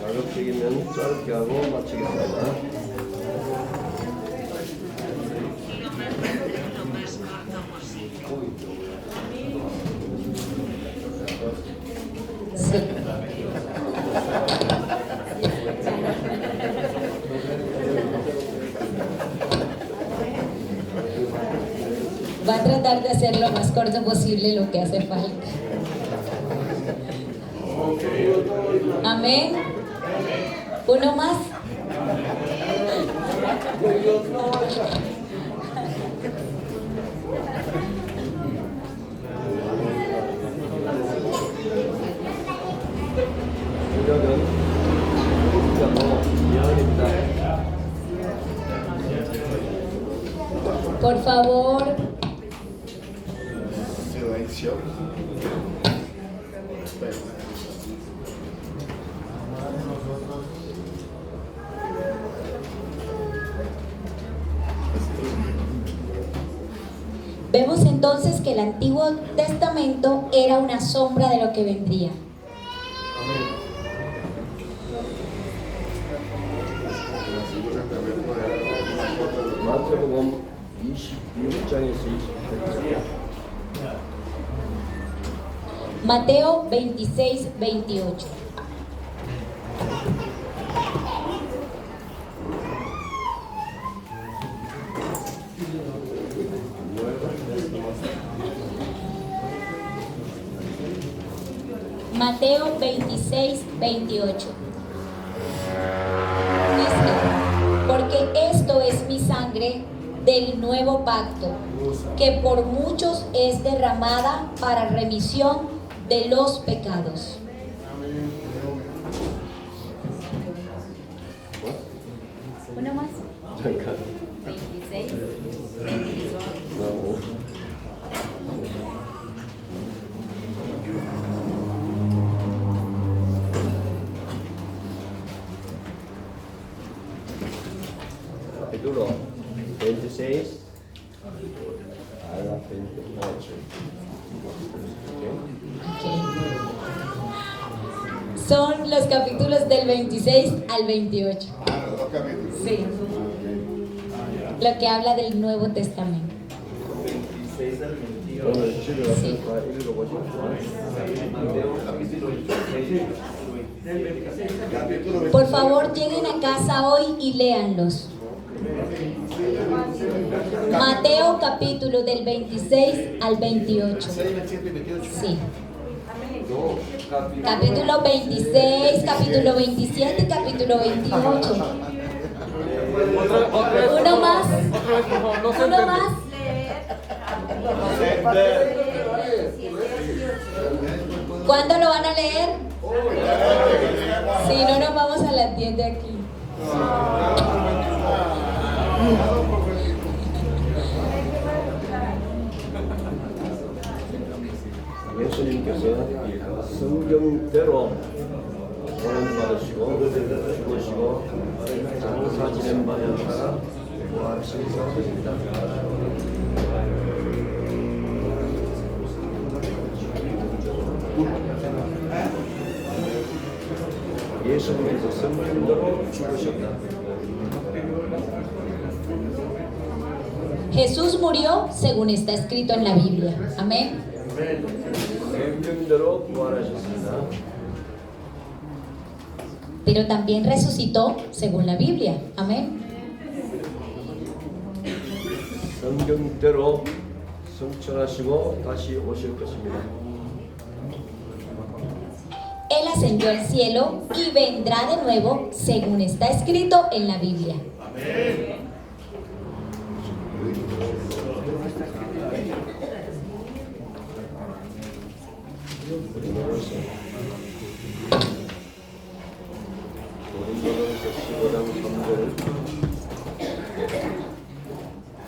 자극적이면 짧게 하고 마치겠습니다. Va a tratar de hacer lo más corto posible lo que hace falta. Amén. ¿Uno más? Por favor. Silencio. Vemos entonces que el Antiguo Testamento era una sombra de lo que vendría. 마태복음 26장에서 28장. Mateo 26, 28. Mateo 26, 28. Dice, porque esto es mi sangre del nuevo pacto, que por muchos es derramada para remisión de los pecados. Una más. 26. Capítulo 26 a la 28. Okay. Son los capítulos del 26 al 28. Dos capítulos. Sí. Lo que habla del Nuevo Testamento. 26 al 28. 오늘 집에 가서 Sí. 다 읽어보시죠. Por favor, lleguen a casa hoy y léanlos. Mateo capítulo del 26 al 28. 6, 27 y 28. Sí. Capítulo 26, capítulo 27, capítulo 28. Uno más. Uno más. ¿Cuándo lo van a leer? Si no, nos vamos a las 10 de aquí. 예수님께서 성경대로 고난받으시고 죽으시고 장사 지낸 바였다 부활하신 사실입니다. 예수님께서 성경대로 죽으셨다. Jesús murió según está escrito en la Biblia. Amén. 성경대로 부활하셨습니다. Pero también resucitó según la Biblia. Amén. 성경대로 성천하시고 다시 오실 것입니다. Él ascendió al cielo y vendrá de nuevo según está escrito en la Biblia.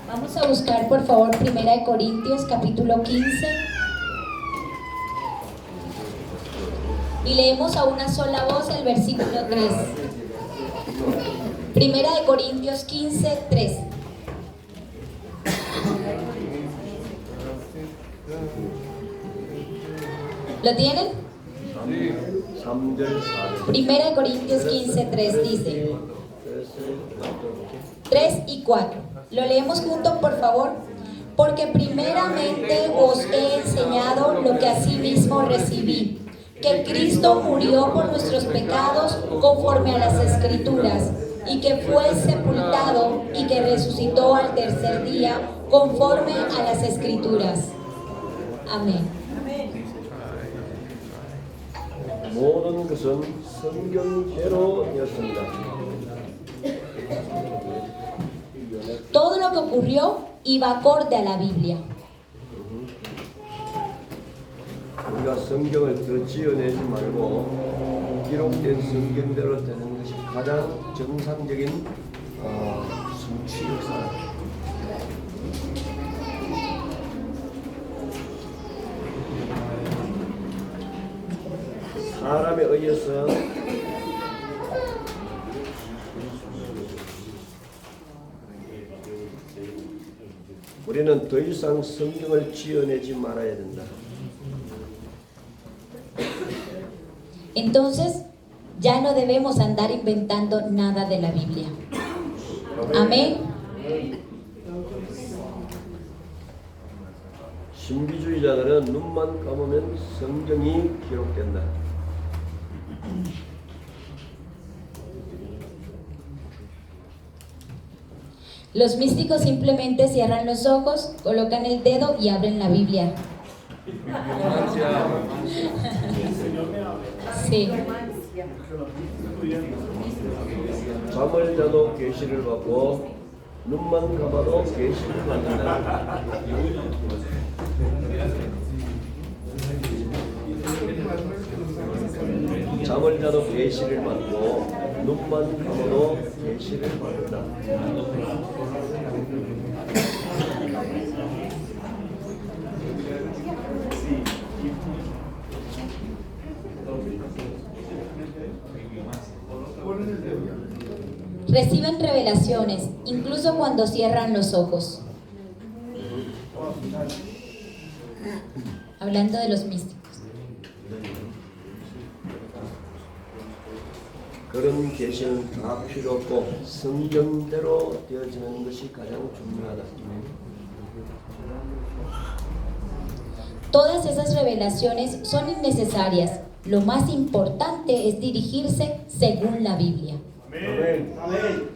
Vamos a buscar por favor 1 Corintios capítulo 15 y leemos a una sola voz el versículo 3. 1 Corintios 15, 3. ¿Lo tienen? 3절 4절. 1 Corintios 15:3 dice, 3 y 4. Lo leemos juntos, por favor. Porque primeramente os he enseñado lo que asimismo recibí, que Cristo murió por nuestros pecados conforme a las Escrituras, y que fue sepultado y que resucitó al tercer día conforme a las Escrituras. Amén. 모든 것은 성경대로였습니다. Todo lo que ocurrió iba acorde a la Biblia. 우리가 성경을 더 지어내지 말고 기록된 성경대로 되는 것이 가장 정상적인 성취 역사입니다. 사람에 의해서 우리는 더 이상 성경을 지어내지 말아야 된다. Entonces, ya no debemos andar inventando nada de la Biblia. Amén. 신비주의자들은 눈만 감으면 성경이 기록된다. Los místicos simplemente cierran los ojos, colocan el dedo y abren la Biblia. Sí. 잠을 자도 계시를 받고 눈만 감아도 계시를 받는다. 잠을 자도 계시를 받고 눈만 감아도 계시를 받는다. Reciben revelaciones, incluso cuando cierran los ojos. Hablando de los místicos. 그런 계시는 다 필요 없고 성경대로 되어지는 것이 가장 중요하다. Todas esas revelaciones son innecesarias. Lo más importante es dirigirse según la Biblia. 아멘.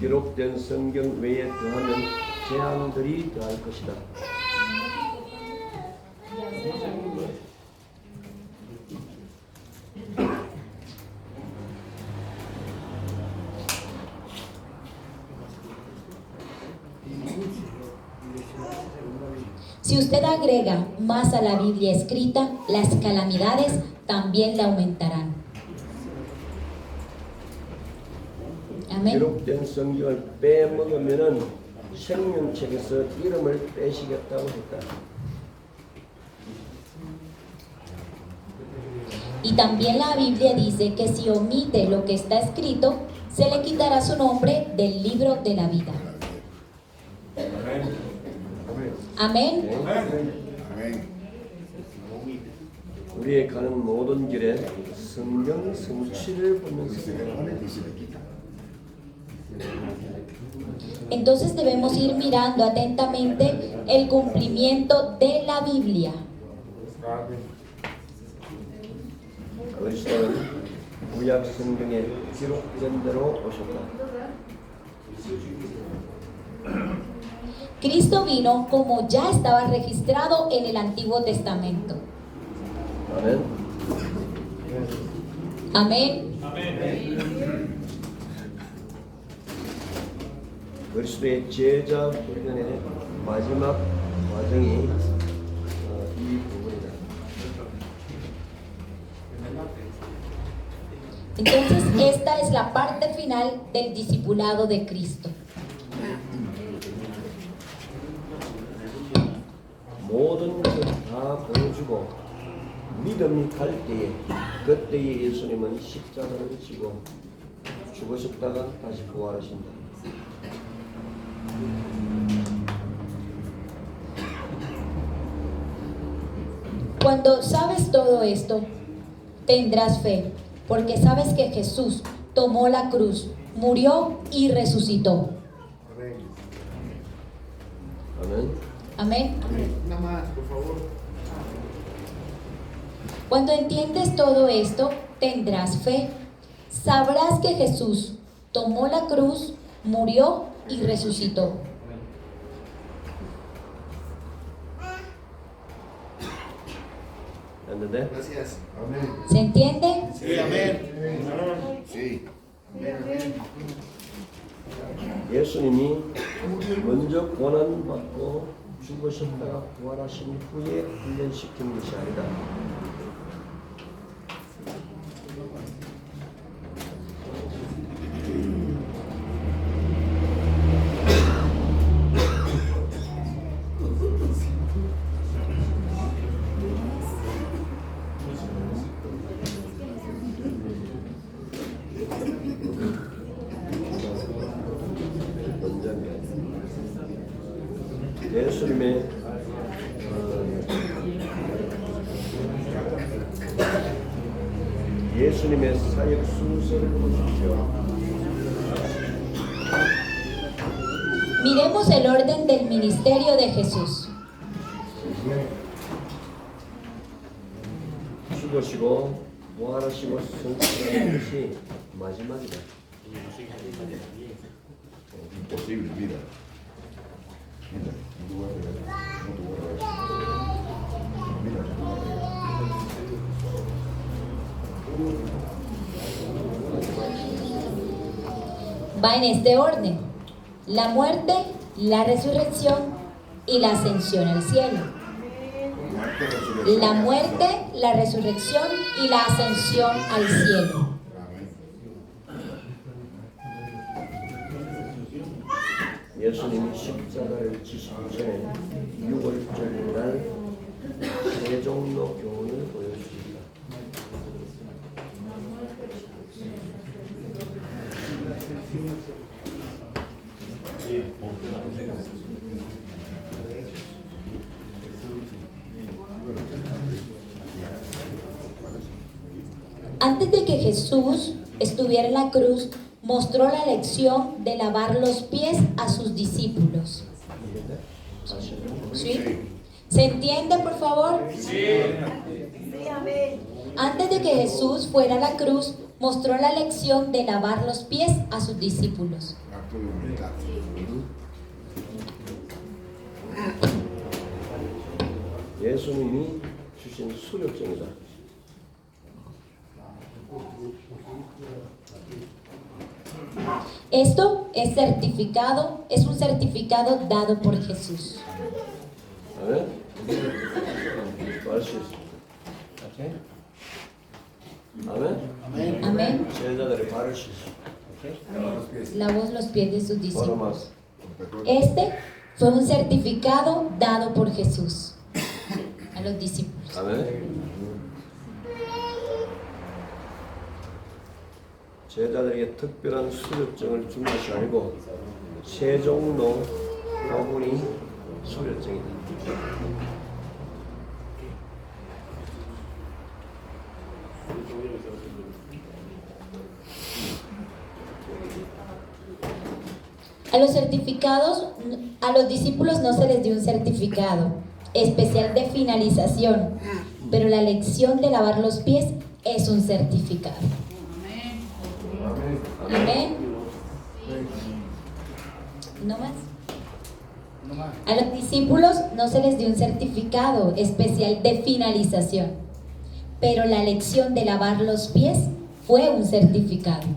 기록된 성경 외에 더하면 재앙들이 더할 것이다. Si usted agrega más a la Biblia escrita, las calamidades también la aumentarán. Amén. 기록된 성경을 빼먹으면은 생명책에서 이름을 빼시겠다고 했다. Y también la Biblia dice que si omite lo que está escrito, se le quitará su nombre del libro de la vida. Amén. 아멘. 우리의 가는 모든 길에 성경 성취를 보면서 Entonces debemos ir mirando atentamente el cumplimiento de la Biblia. 그리스도는 구약 성경에 기록된 대로 오셨다. Cristo vino como ya estaba registrado en el Antiguo Testamento. 아멘. Amén. 그리스도의 제자 훈련의 마지막 과정이 이 부분이다. Entonces esta es la parte final del discipulado de Cristo. 모든 것을 다 보여주고 믿음이 갈 때에 그때에 예수님은 십자가를 지고 죽으셨다가 다시 부활하신다. Cuando sabes todo esto, tendrás fe, porque sabes que Jesús tomó la cruz, murió y resucitó. 아멘. Amén. Una más, por favor. Cuando entiendes todo esto, tendrás fe. Sabrás que Jesús tomó la cruz, murió y resucitó. ¿Entendés? Gracias. Amén. ¿Se entiende? Sí, amén. Sí. 예수님이 먼저 고난받고 죽으셨다가 부활하신 후에 훈련시킨 것이 아니라 예수님의 예수님의 사역 순서를 보십시오. Miremos el orden del ministerio de Jesús. 죽으시고 부활하시고 성취하는 것이 마지막이다. Imposible, vida. Va en este orden: la muerte, la resurrección y la ascensión al cielo. La muerte, la resurrección y la ascensión al cielo. 예수님이 십자가를 지시기 전에 6월절 날 세종로 교훈을 보여주십니다. Antes de que Jesús estuviera en la cruz, mostró la lección de lavar los pies a sus discípulos. ¿Sí? ¿Se entiende, por favor? Antes de que Jesús fuera a la cruz, mostró la lección de lavar los pies a sus discípulos. Acto de humildad. 예수님이 주신 수료증이다. Esto es certificado, es un certificado dado por Jesús. 아멘. 말할 수 있습니다. 아멘. Amén. 제자들의 발을 씻으시고 Lavó los pies de sus discípulos. 걸어마서 Este fue un certificado dado por Jesús a los discípulos. 아멘. 제자들에게 특별한 수료증을 준 것이 아니고 세종로 교훈이 수료증이다. A los certificados, a los discípulos no se les dio un certificado especial de finalización, pero la lección de lavar los pies es un certificado. Amén. ¿No más? A los discípulos no se les dio un certificado especial de finalización, pero la lección de lavar los pies fue un certificado.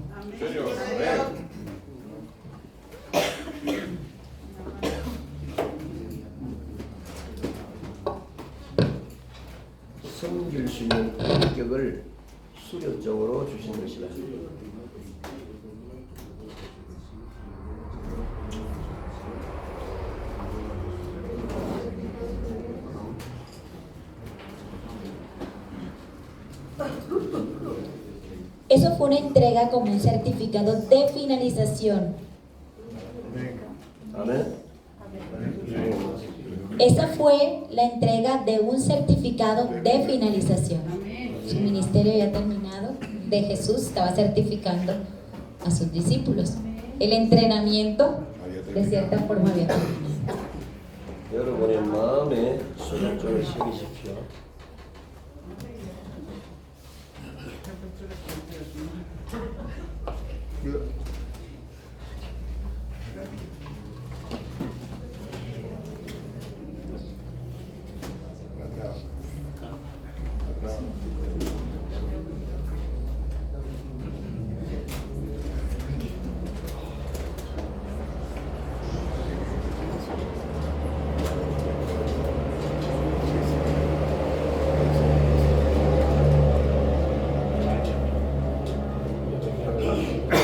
섬길 수 있는 인격을 수료적으로 주신 것이다. Eso fue una entrega como un certificado de finalización. 아멘. Esa fue la entrega de un certificado de finalización. Su ministerio ya terminado, de Jesús estaba certificando a sus discípulos. El entrenamiento, de cierta forma, había terminado. 여러분의 마음에 소작점을 새기십시오.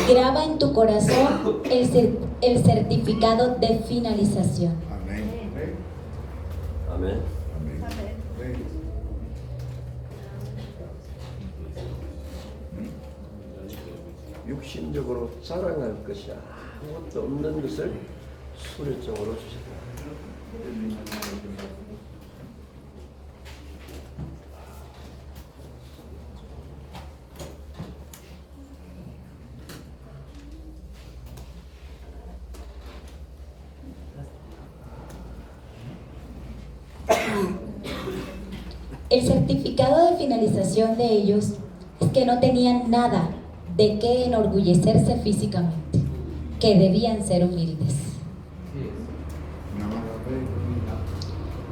Graba en tu corazón el certificado de finalización. Amén. 아멘. Amén. 육신적으로 자랑할 것이 아무것도 없는 것을 수료적으로 주시다. El certificado de finalización de ellos es que no tenían nada de qué enorgullecerse físicamente, que debían ser humildes.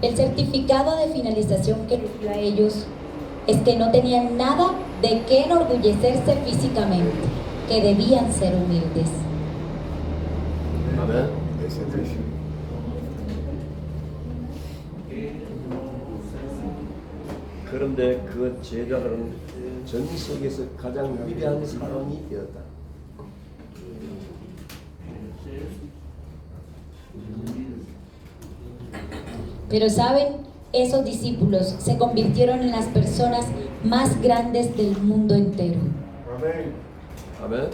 El certificado de finalización que les dio a ellos es que no tenían nada de qué enorgullecerse físicamente, que debían ser humildes. 아멘. Ese es. 그런데 그 제자들은 전 세계에서 가장 위대한 사람이 되었다. Pero saben, esos discípulos se convirtieron en las personas más grandes del mundo entero. 아멘.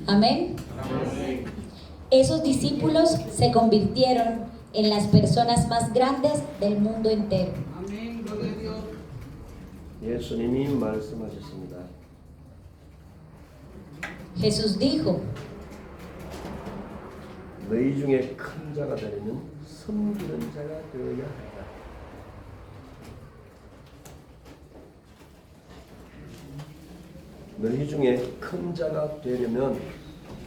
Amén. Esos discípulos se convirtieron en las personas más grandes del mundo entero. 예수님이 말씀하셨습니다. Jesús dijo, 너희 중에 큰 자가 되려면 섬기는 자가 되어야 한다. 너희 중에 큰 자가 되려면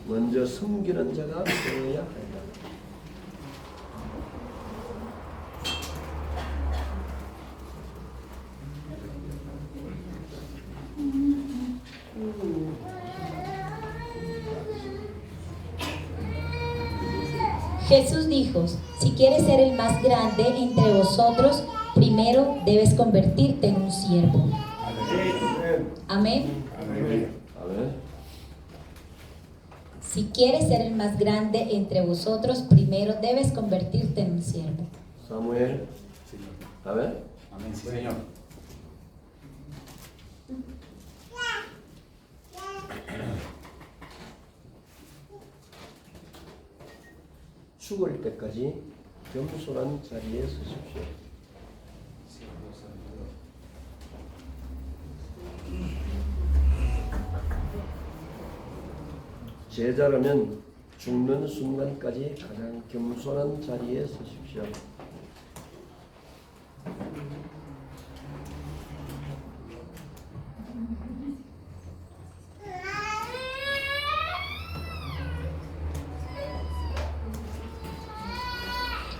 먼저 섬기는 자가 되어야 한다. Jesús dijo, si quieres ser el más grande entre vosotros, primero debes convertirte en un siervo. Amén. Amén. 아멘. Si quieres ser el más grande entre vosotros, primero debes convertirte en un siervo. 사무엘. 아멘. Amén, sí, Señor. 죽을 때까지 겸손한 자리에 서십시오. 제자라면 죽는 순간까지 가장 겸손한 자리에 서십시오.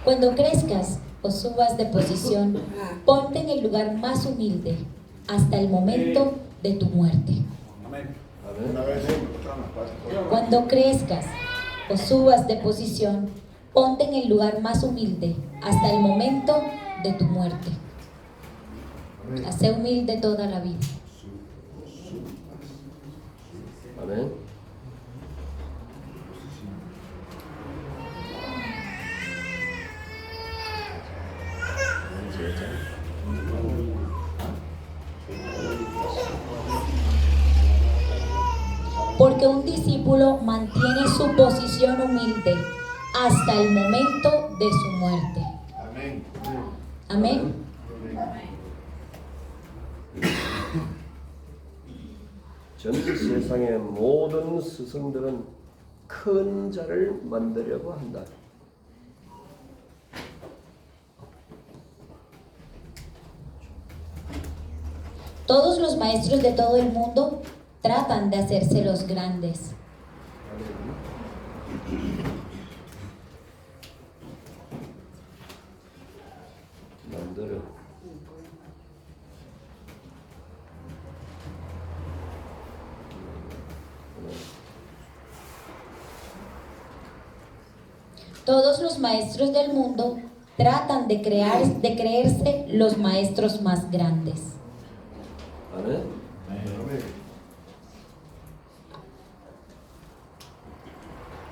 Cuando crezcas o subas de posición, ponte en el lugar más humilde hasta el momento de tu muerte. Amén. Una 아멘. vez Cuando crezcas o subas de posición, ponte en el lugar más humilde hasta el momento de tu muerte. Sé humilde toda la vida. 아멘. Porque un discípulo mantiene su posición humilde hasta el momento de su muerte. Amén. Amén. 전 세상의 모든 스승들은 큰 자를 만들려고 한다. Todos los maestros de todo el mundo tratan de hacerse los grandes. 만들어. Todos los maestros del mundo tratan de creerse los maestros más grandes. 아멘. 아멘.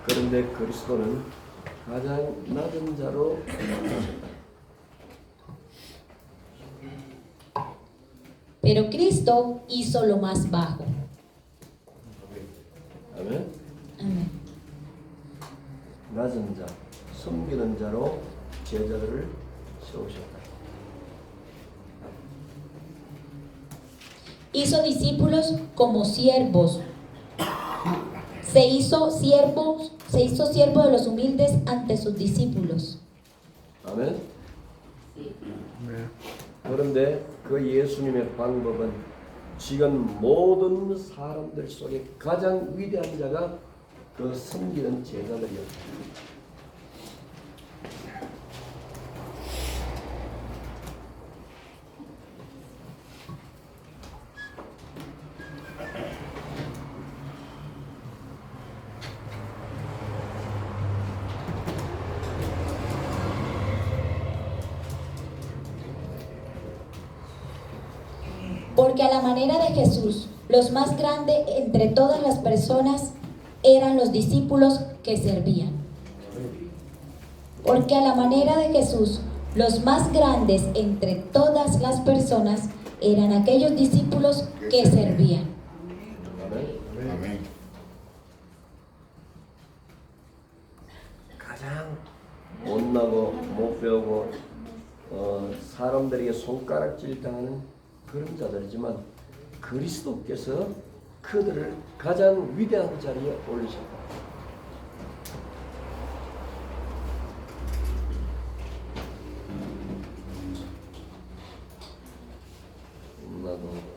그런데 그리스도는 가장 낮은 자로 오셨다. Pero Cristo hizo lo más bajo. 아멘. Amén. 낮은 자, 섬기는 자로 제자들을 세우셨다. Hizo discípulos como siervos. Se hizo siervo de los humildes ante sus discípulos. 아멘. 그런데 그 예수님의 방법은 지금 모든 사람들 속에 가장 위대한 자가 그 섬기는 제자들이었다. Porque a la manera de Jesús, los más grandes entre todas las personas eran los discípulos que servían. Porque a la manera de Jesús, los más grandes entre todas las personas eran aquellos discípulos que servían. 아멘. 아멘. 가장 못나고 못 배우고 사람들에게 손가락질 당하는 그런 자들이지만 그리스도께서 그들을 가장 위대한 자리에 올리셨다. 나도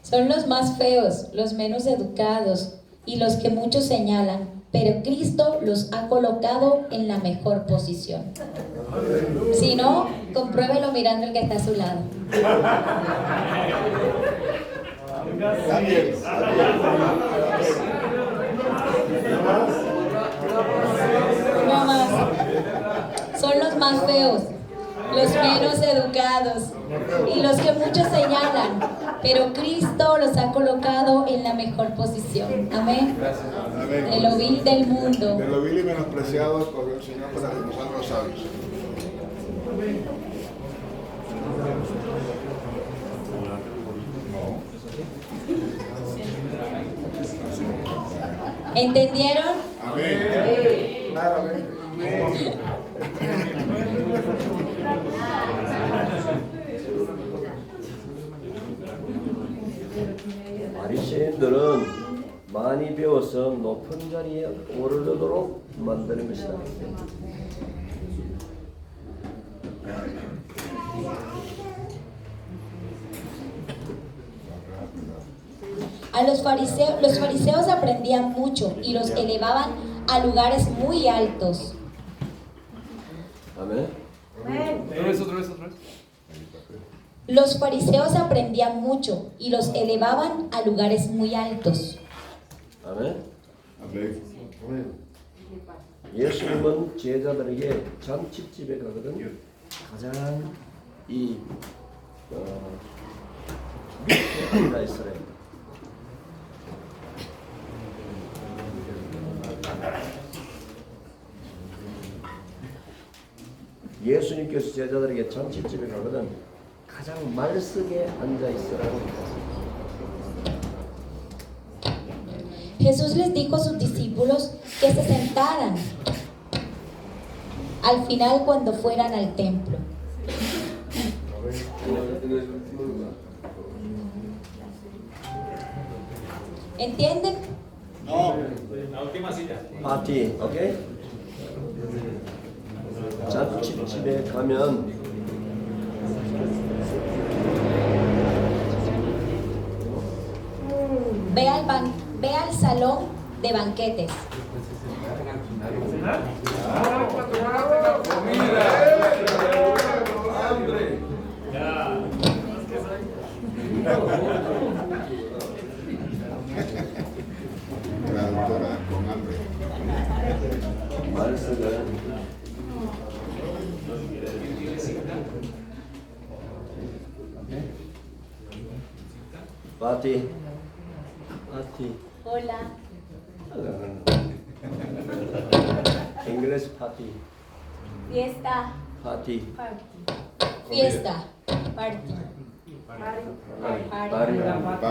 Son los más feos, los menos educados y los que muchos señalan, pero Cristo los ha colocado en la mejor posición. Si no, compruébelo mirando el que está a su lado. Daniel. No más. Son los más feos, los menos educados y los que muchos señalan, pero Cristo los ha colocado en la mejor posición. Amén. Amén. De lo vil del mundo. De lo vil y menospreciado escogió el Señor para desposar a los sabios. ¿Entendieron? Amén. Claramente. 바리새인들은 많이 배워서 높은 자리에 오르도록 만드는 것이다. Los fariseos aprendían mucho y los elevaban a lugares muy altos. 아멘. Otra vez. Los fariseos aprendían mucho y los elevaban a lugares muy altos. 아멘. Amén. 예수님은 제자들에게 잔치집에 가거든 가장 이 밑에 앉아 있으라. 예수님께서 제자들에게 잔치집에 가거든 가장 말석에 앉아 있으라고 했다. Jesús les dijo a sus discípulos que se sentaran al final cuando fueran al templo. ¿Entienden? 파티, 오케이? 잔치집에 가면 Ve al salón de banquetes. Traductora con hambre. 말석을 파티, 파티. Hola. English 파티, Fiesta. 파티. Fiesta. Party. 파리. Party,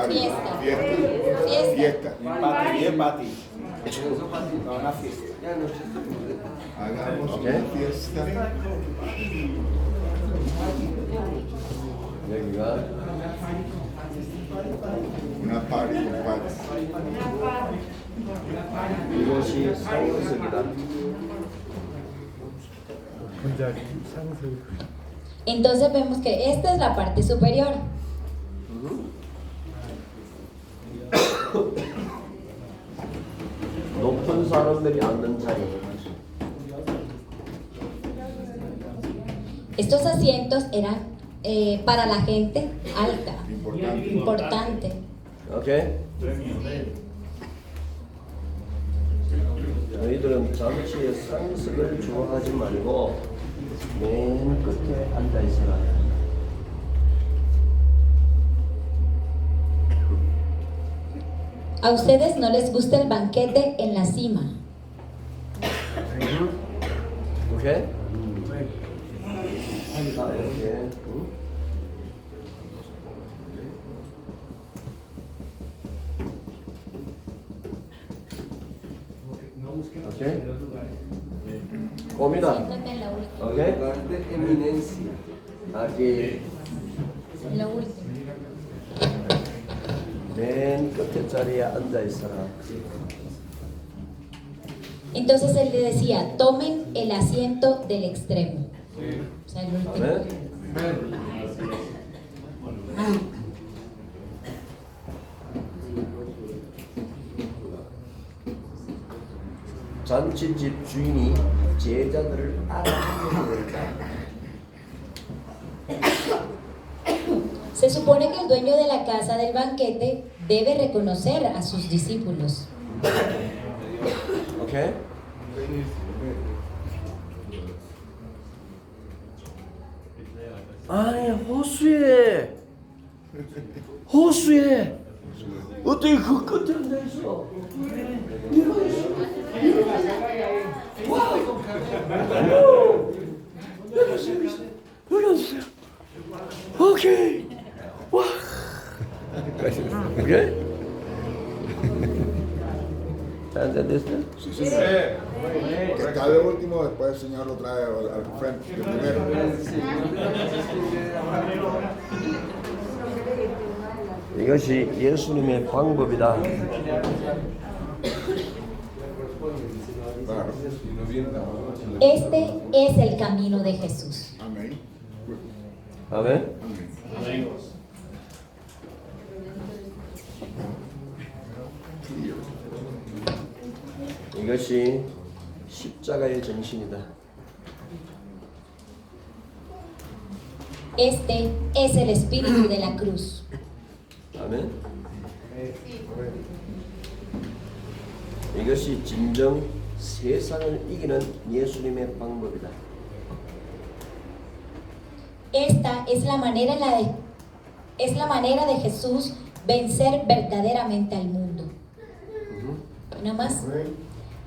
Fiesta. fiesta. Fiesta. Hagamos ¿Ok? una fiesta. 여기가 Una party, un party. 이곳이 상석이다. Entonces vemos que esta es la parte superior. 높은 사람들이 앉는 자리. Estos asientos eran para la gente alta, Importante. importante. 오케이? 너희들은 잔치의 상석을 좋아하지 말고 맨 끝에 앉아 있어라. A ustedes no les gusta el banquete en la cima. 오케이? 자, 이렇게. 응? 오케이? 꼼이다. Siéntate en la última. 오케이? aquí En lo último. 맨 끝에 자리에 앉아 있어라. Entonces él le decía, tomen el asiento del extremo. O sea, el último. 아멘. 잔치집 주인이 제자들을 알아보게 된다. Se supone que el dueño de la casa del banquete debe reconocer a sus discípulos. 오케이? 아니 호수에 어떻게 그 끝에 앉아 있어? 네가 있어? 여기 있어. 오케이. 와. 오케이? ¿Entendiste? Sí, sí. Que está de último, después el Señor lo trae al frente. De primero. 이것이 예수님의 방법이다. Claro. Este es el camino de Jesús. Amén. 아멘. Amén. 이것이 십자가의 정신이다. Este es el espíritu de la cruz. 아멘. 이것이 진정 세상을 이기는 예수님의 방법이다. Esta es la manera de Jesús vencer verdaderamente al mundo. Una más.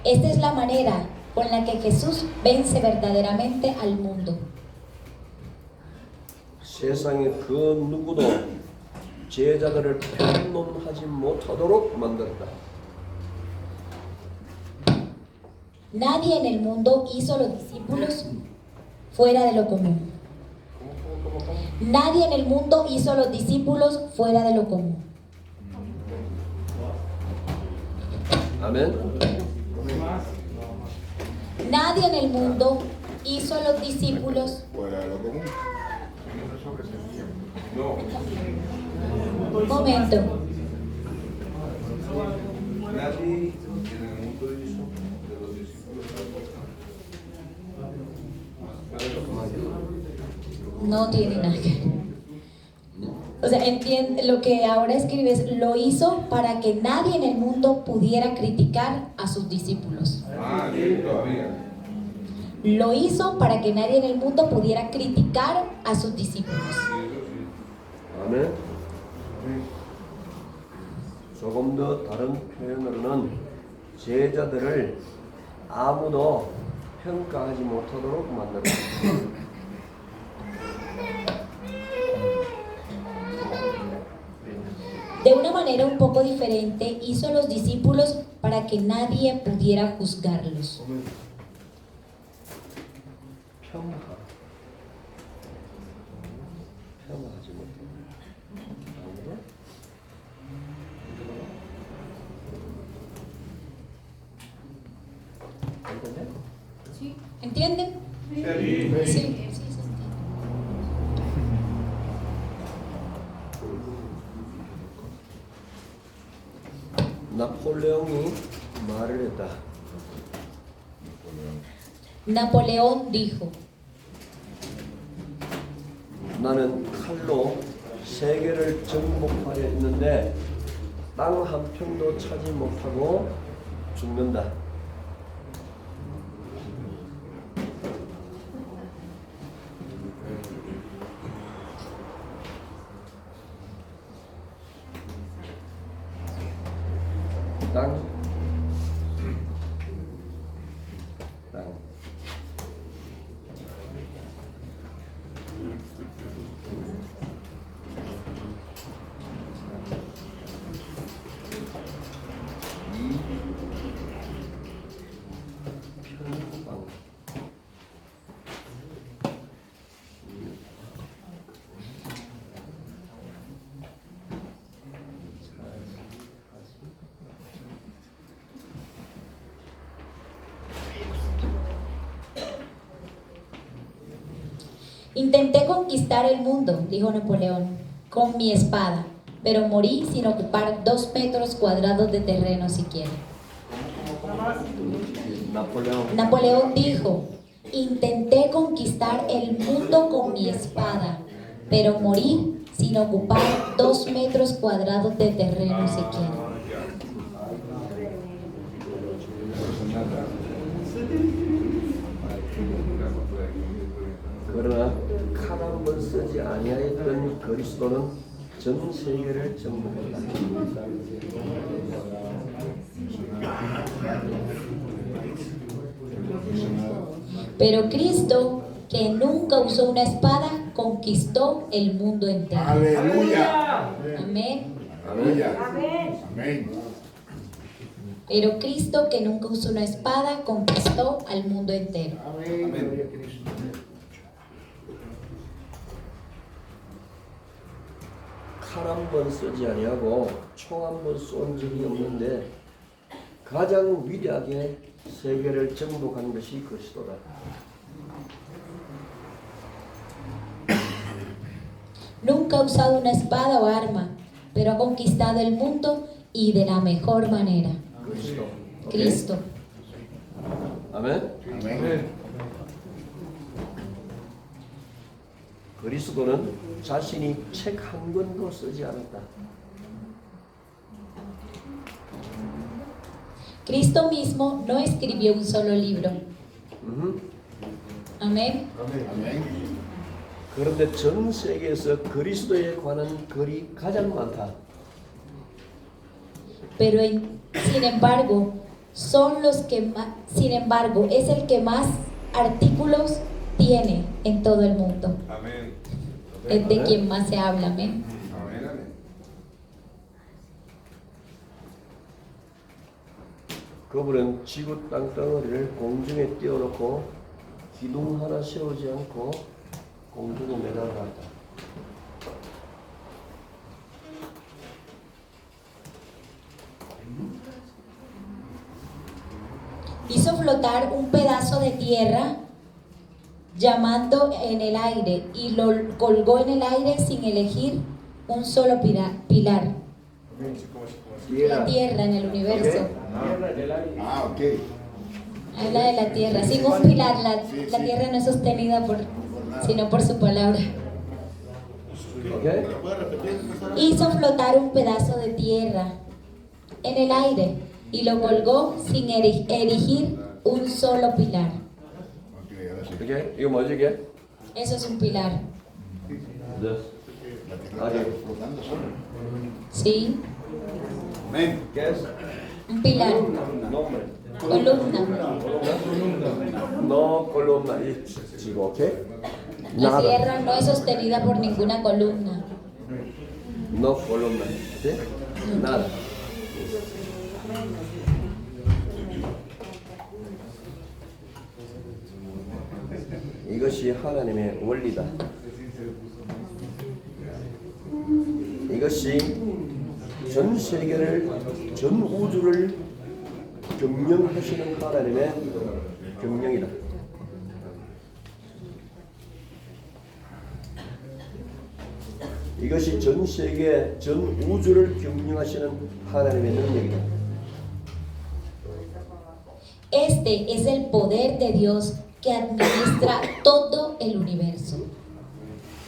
Esta es la manera con la que Jesús vence verdaderamente al mundo. 세상의 그 누구도 제자들을 평론하지 못하도록 만들었다. Nadie en el mundo hizo los discípulos fuera de lo común. Nadie en el mundo hizo los discípulos fuera de lo común. 아멘. Nadie en el mundo hizo los discípulos. Fuera de lo común. Un momento. Nadie en el mundo hizo de los discípulos No tiene nada que ver. O sea, entiende, lo que ahora escribes, lo hizo para que nadie en el mundo pudiera criticar a sus discípulos. bien, todavía. Lo hizo para que nadie en el mundo pudiera criticar a sus discípulos. 아멘. 조금 더 다른 표현으로는 제자들을 아무도 평가하지 못하도록 만들었다. De una manera un poco diferente, hizo a los discípulos para que nadie pudiera juzgarlos. 평하. 평하지 못해. 아무도? ¿Entendés? ¿Sí? ¿Entienden? Sí, sí, sí. 나폴레옹이 말을 했다. Napoleón dijo: 나는 칼로 세계를 정복하려 했는데 땅 한 평도 차지 못하고 죽는다. 땅. 평방. Intenté conquistar el mundo, dijo Napoleón, con mi espada, pero morí sin ocupar 2 metros cuadrados de terreno siquiera. Napoleón dijo: intenté conquistar el mundo con mi espada, pero morí sin ocupar 2 metros cuadrados de terreno siquiera. 그러나 칼 한 번 쓰지 아니하였던 그리스도는 전 세계를 정복했다. Pero Cristo, que nunca usó una espada, conquistó el mundo entero. Aleluya. Amén. Aleluya. Amén. Pero Cristo, que nunca usó una espada, conquistó al mundo entero. 칼 한 번 쓰지 아니하고 총 한 번 쏜 적이 없는데 가장 위대하게 세계를 정복한 것이 그리스도다. Nunca ha usado una espada o arma, pero ha conquistado el mundo y de la mejor manera. 그리스도. Cristo. 아멘. 아멘. 그리스도는 자신이 책 한 권도 쓰지 않았다. Cristo mismo no escribió un solo libro. Amén. 아멘. 그런데 전 세계에서 그리스도에 관한 글이 가장 많다. Pero sin embargo, son los que más, sin embargo, es el que más artículos tiene en todo el mundo. Amén. es de quien más se habla, amén. Amén, amén. 그분은 지구 땅덩어리를 공중에 띄워놓고 기둥 하나 세우지 않고 공중에 매달았다. Hizo flotar un pedazo de tierra llamando en el aire y lo colgó en el aire sin elegir un solo pilar. La tierra en el universo. Ah, ok. Habla de la tierra, sin un pilar. La tierra no es sostenida sino por su palabra. 오케이? Hizo flotar un pedazo de tierra en el aire y lo colgó sin erigir un solo pilar. Ok, ahora sí. 오케이? 이거 뭐지 이게? Eso es un pilar. 네. La tierra está flotando sola. ¿Sí? Amén. ¿Qué es? Un pilar. nombre. Columna. No columna. 이 지구, 오케이? La Nada. tierra no es sostenida por ninguna columna. No columna. ¿Sí? Nada. 이것이 하나님의 원리다. 이것이 전 세계를, 전 우주를 경영하시는 하나님의 경영이다. 이것이 전 세계, 전 우주를 경영하시는 하나님의 능력이다. Este es el poder de Dios que administra todo el universo.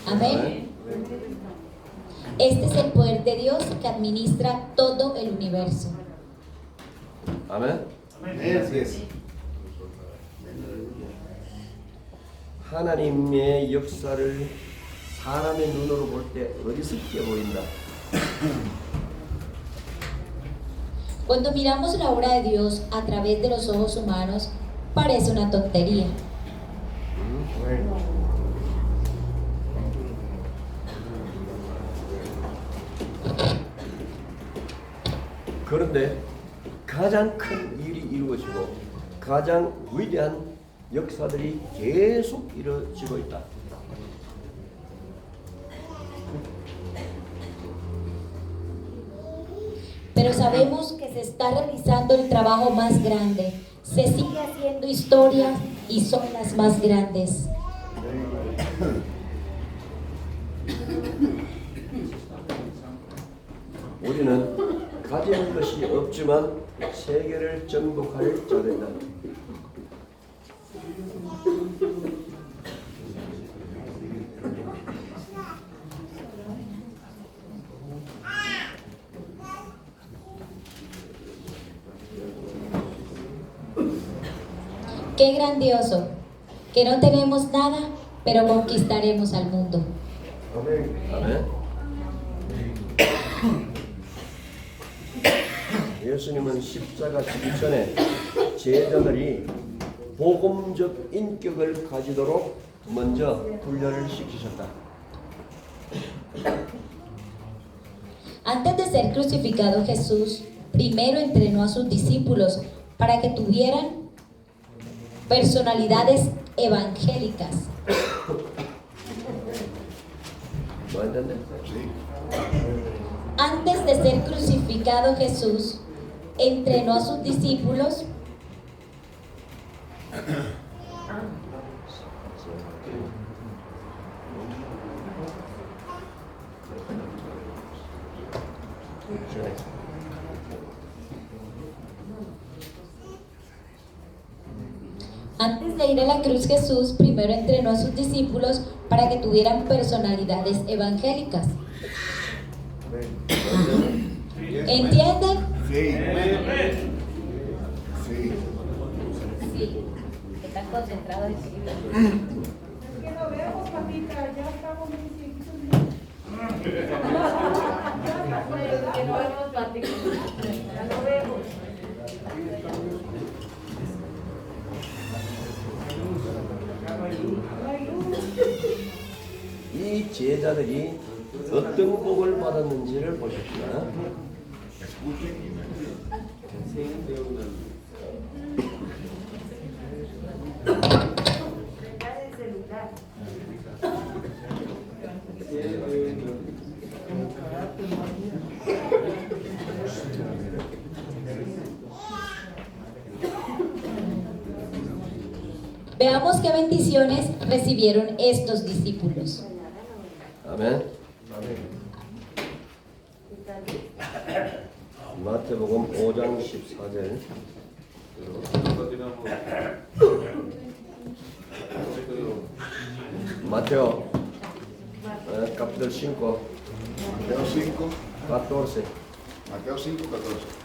Amén. Este es el poder de Dios que administra todo el universo. 아멘. Así es. 하나님의 역사를 사람의 눈으로 볼 때 어리석게 보인다. Cuando miramos la obra de Dios a través de los ojos humanos, parece una tontería. 그런데 가장 큰 일이 이루어지고 가장 위대한 역사들이 계속 이루어지고 있다. Pero sabemos que se está realizando el trabajo más grande. Se sigue haciendo historias y son las más grandes. 우리는 가진 것이 없지만 세계를 정복할 자들이다. Qué grandioso, que no tenemos nada, pero conquistaremos al mundo. 아멘. 예수님은 십자가 지기 전에 제자들이 복음적 인격을 가지도록 먼저 훈련을 시키셨다. Antes de ser crucificado Jesús, primero entrenó a sus discípulos para que tuvieran personalidades evangélicas. 뭐 했는데? Sí. Antes de ser crucificado Jesús, entrenó a sus discípulos Antes de ir a la cruz, Jesús primero entrenó a sus discípulos para que tuvieran personalidades evangélicas. ¿Entienden? Sí. Sí. Sí. Están concentrados en seguir. Que lo vemos, papita, ya estamos muy chiquitos. Que no vemos, papita. Ya lo vemos. 이 이 제자들이 어떤 복을 받았는지를 보십시다. Veamos qué bendiciones recibieron estos discípulos. 아멘. 마태복음 5장 14절. Mateo, capítulo 5, Mateo 5, 14. Mateo 5, 14.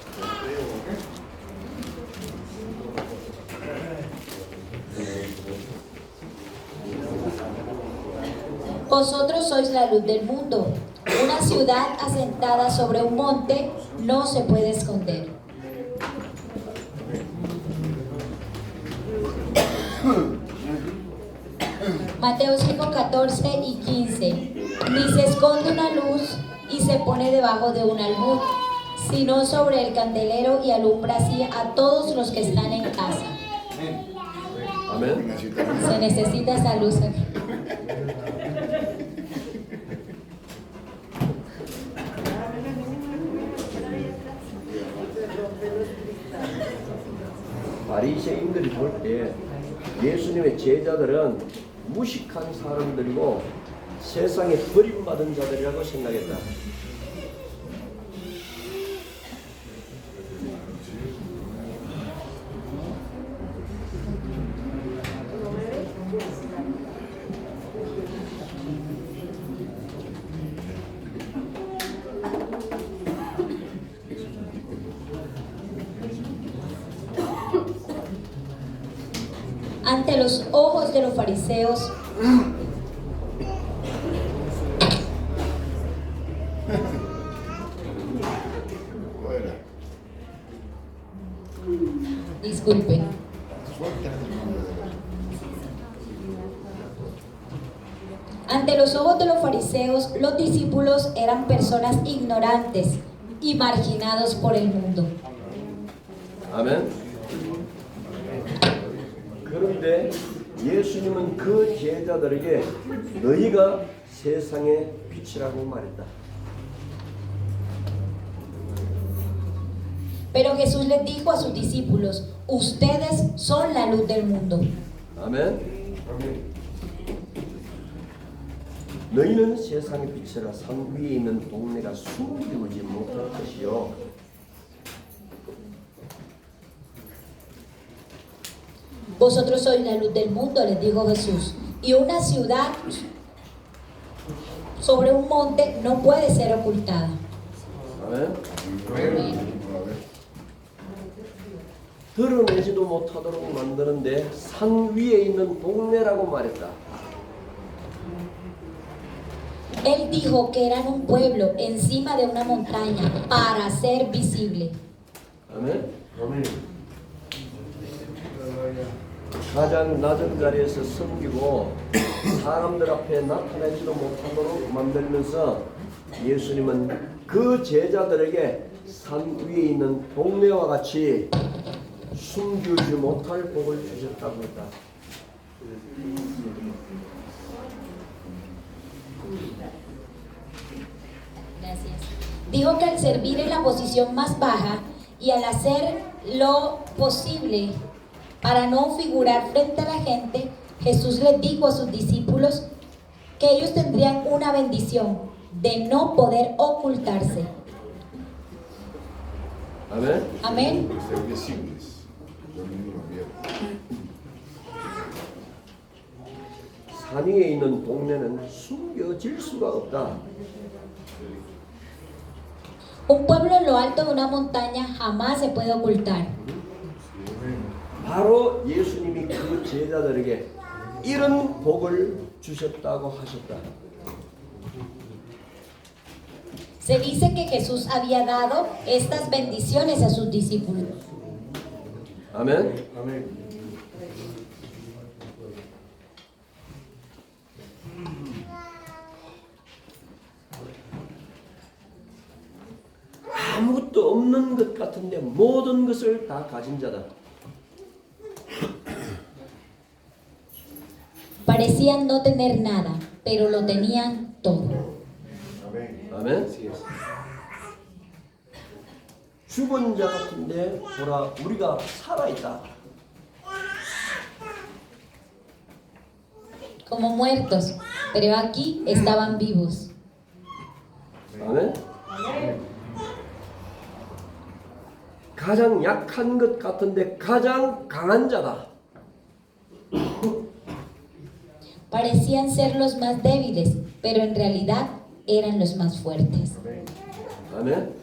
Vosotros sois la luz del mundo. Una ciudad asentada sobre un monte no se puede esconder. Mateo 5, 14 y 15. Ni se esconde una luz y se pone debajo de un almud, sino sobre el candelero y alumbra así a todos los que están en casa. 아멘. Se necesita esa luz aquí. 바리새인들이 볼 때 예수님의 제자들은 무식한 사람들이고 세상에 버림받은 자들이라고 생각했다. Ante los ojos de los fariseos, Fuera. disculpen, ante los ojos de los fariseos, los discípulos eran personas ignorantes y marginados por el mundo. 아멘. 그런데 예수님은 그 제자들에게 너희가 세상의 빛이라고 말했다. Pero Jesús les dijo a sus discípulos, ustedes son la luz del mundo. 아멘. 너희는 세상의 빛이라 산 위에 있는 동네가 숨기우지 못할 것이요. Vosotros sois la luz del mundo, les dijo Jesús. Y una ciudad sobre un monte no puede ser ocultada. 아멘. Amén. 드러내지도 못하도록 만드는데 산 위에 있는 동네라고 말했다. Él dijo que eran un pueblo encima de una montaña para ser visible. 아멘. 가장 낮은 자리에서 섬기고 사람들 앞에 나타나지도 못하도록 만들면서 예수님은 그 제자들에게 산 위에 있는 동네와 같이 숨기지 못할 복을 주셨다고 했다. Gracias. Dijo que al servir en la posición más baja y al hacer lo posible para no figurar frente a la gente, Jesús les dijo a sus discípulos que ellos tendrían una bendición de no poder ocultarse. 아멘. Amén. Ser visibles. Todo el mundo lo viera. 산 위에 있는 동네는 숨겨질 수가 없다. Un pueblo en lo alto de una montaña jamás se puede ocultar. 바로 예수님이 그 제자들에게 이런 복을 주셨다고 하셨다. Se dice que Jesús había dado estas bendiciones a sus discípulos. 아멘. 것 같은데 모든 것을 다 가진 자다. Parecían no tener nada, pero lo tenían todo. 아멘. 죽은 자 같은데 보라 우리가 살아있다. Como muertos, pero aquí estaban vivos. 아멘. 가장 약한 것 같은데 가장 강한 자다. Parecían ser los más débiles, pero en realidad eran los más fuertes. 아멘.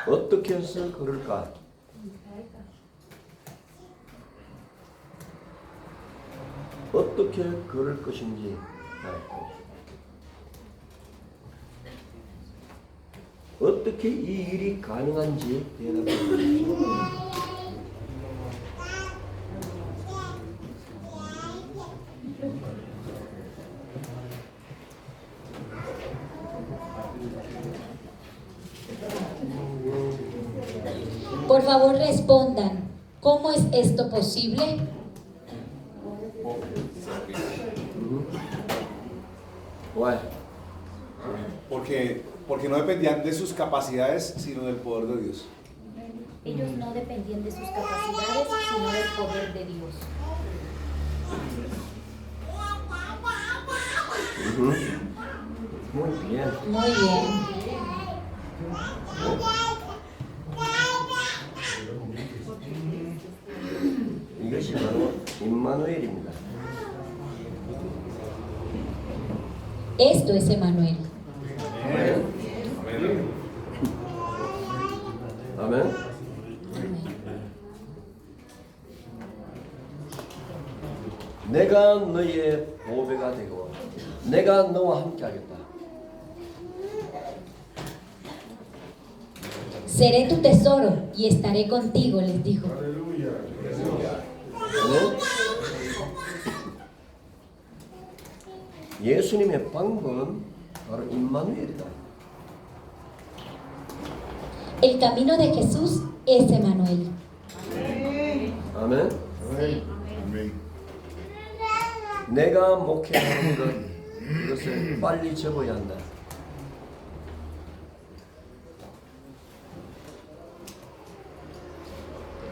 어떻게 해서 그럴까? 어떻게 그럴 것인지. 어떻게 이 일이 가능한지 대답해 주십시오. Por favor, respondan, ¿cómo es esto posible? 왜? Porque no dependían de sus capacidades, sino del poder de Dios. Ellos no dependían de sus capacidades, sino del poder de Dios. Muy bien. Muy bien. 이것이 바로 임마누엘입니다. Esto es Emmanuel. 아멘. 내가 너의 보배가 되고 내가 너와 함께하겠다. Seré tu tesoro y estaré contigo, les dijo. 아멘. 예수님의 방법은 바로 임마누엘이다. El camino de Jesús es Emmanuel. 아멘. 아멘. 내가 목회하는 것 이것을 빨리 접어야 한다.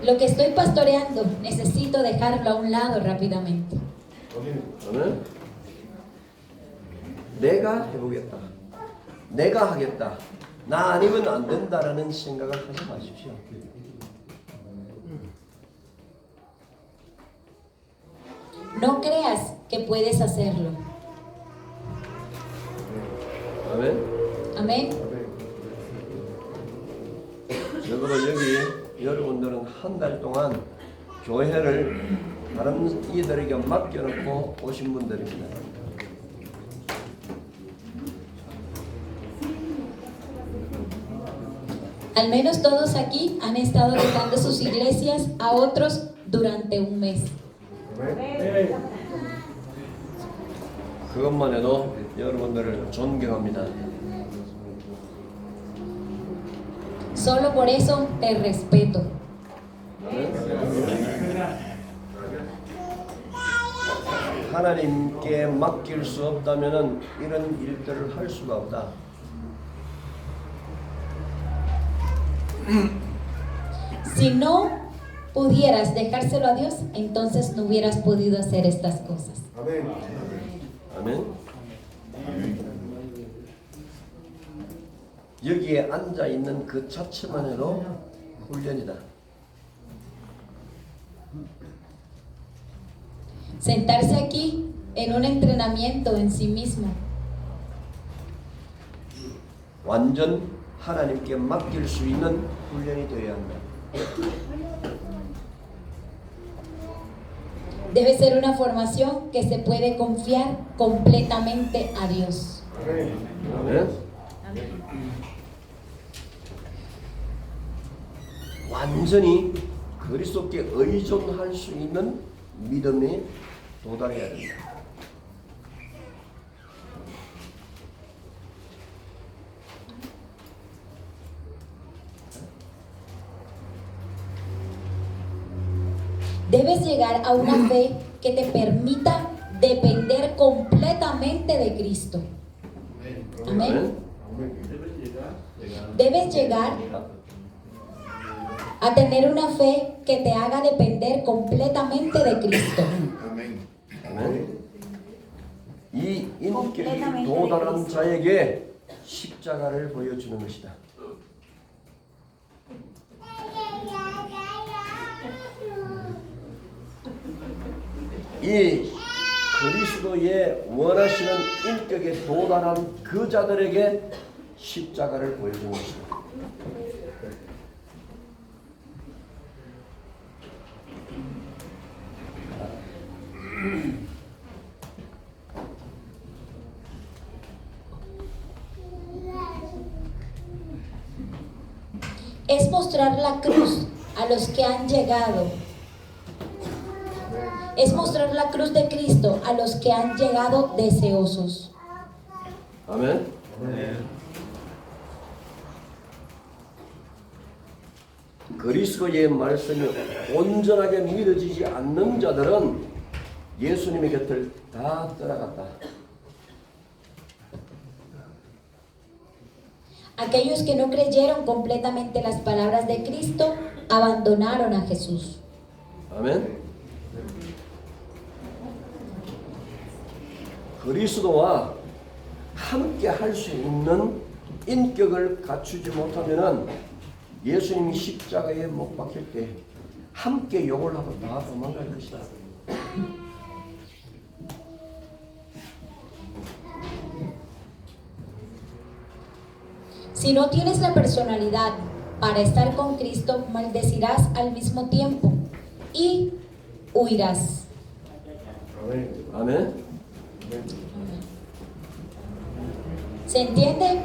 Lo que estoy pastoreando, necesito dejarlo a un lado rápidamente. 아멘. 내가 해보겠다. 내가 하겠다. 나 아니면 안 된다라는 생각을 하지 마십시오. No creas que puedes hacerlo. 아멘. Amén. 적어도 여기 여러분들은 한 달 동안 교회를 다른 이들에게 맡겨놓고 오신 분들입니다. Al menos todos aquí han estado dejando sus iglesias a otros durante un mes. 그것만 해도 여러분들을 존경합니다. Solo por eso te respeto. 하나님께 맡길 수 없다면은 이런 일들을 할 수가 없다. Si no pudieras dejárselo a Dios, entonces no hubieras podido hacer estas cosas. 아멘. 여기에 앉아 있는 그 자체만 해도 훈련이다. Sentarse aquí en un entrenamiento en sí mismo. 완전 하나님께 맡길 수 있는 훈련이 되어야 한다. Debe ser una formación que se puede confiar completamente a Dios. 아멘. 완전히 그리스도께 의존할 수 있는 믿음에 도달해야 된다. Debes llegar a una fe que te permita depender completamente de Cristo. Amén. Debes llegar a tener una fe que te haga depender completamente de Cristo. 아멘. 아멘. 이 인격이 completamente 도달한 de 자에게 십자가를 보여주는 것이다. 이 그리스도의 원하시는 인격에 도달한 그 자들에게 십자가를 보여주는 것이다. Es mostrar la cruz a los que han llegado. Es mostrar la cruz de Cristo a los que han llegado deseosos. 아멘. 그리스도의 말씀이 온전하게 믿어지지 않는 자들은 예수님의 곁을 다 떠나갔다. Aquellos que no creyeron completamente las palabras de Cristo abandonaron a Jesús. 아멘. 그리스도와 함께 할 수 있는 인격을 갖추지 못하면은 예수님이 십자가에 못 박힐 때 함께 욕을 하고 다 도망갈 것이다. Si no tienes la personalidad para estar con Cristo, maldecirás al mismo tiempo y huirás. 아멘. ¿Se entiende?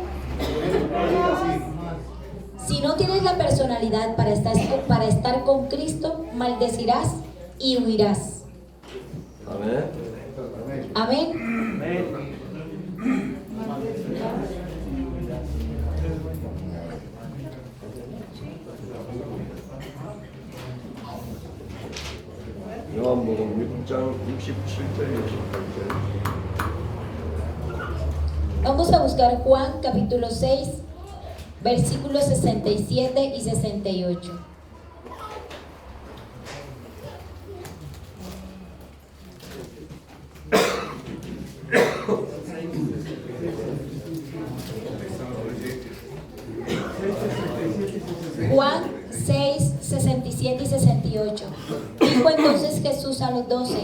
Si no tienes la personalidad para estar con Cristo, maldecirás y huirás. 아멘. Amén. 요한복음 6장 67절 68절. Vamos a buscar Juan capítulo 6, versículos 67 y 68. Juan 6, 67 y 68. Dijo entonces Jesús a los 12: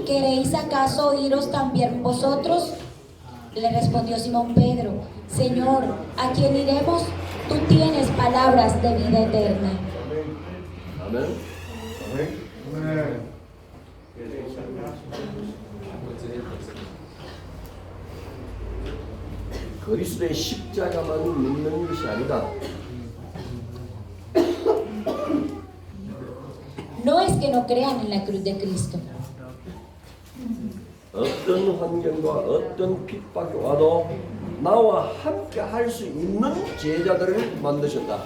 ¿Queréis acaso iros también vosotros? Le respondió Simón Pedro: Señor, ¿a quién iremos? Tú tienes palabras de vida eterna. 아멘. 그리스도의 십자가만 믿는 것이 아니다. No es que no crean en la cruz de Cristo. 어떤 환경과 어떤 핍박이 와도 나와 함께 할 수 있는 제자들을 만드셨다.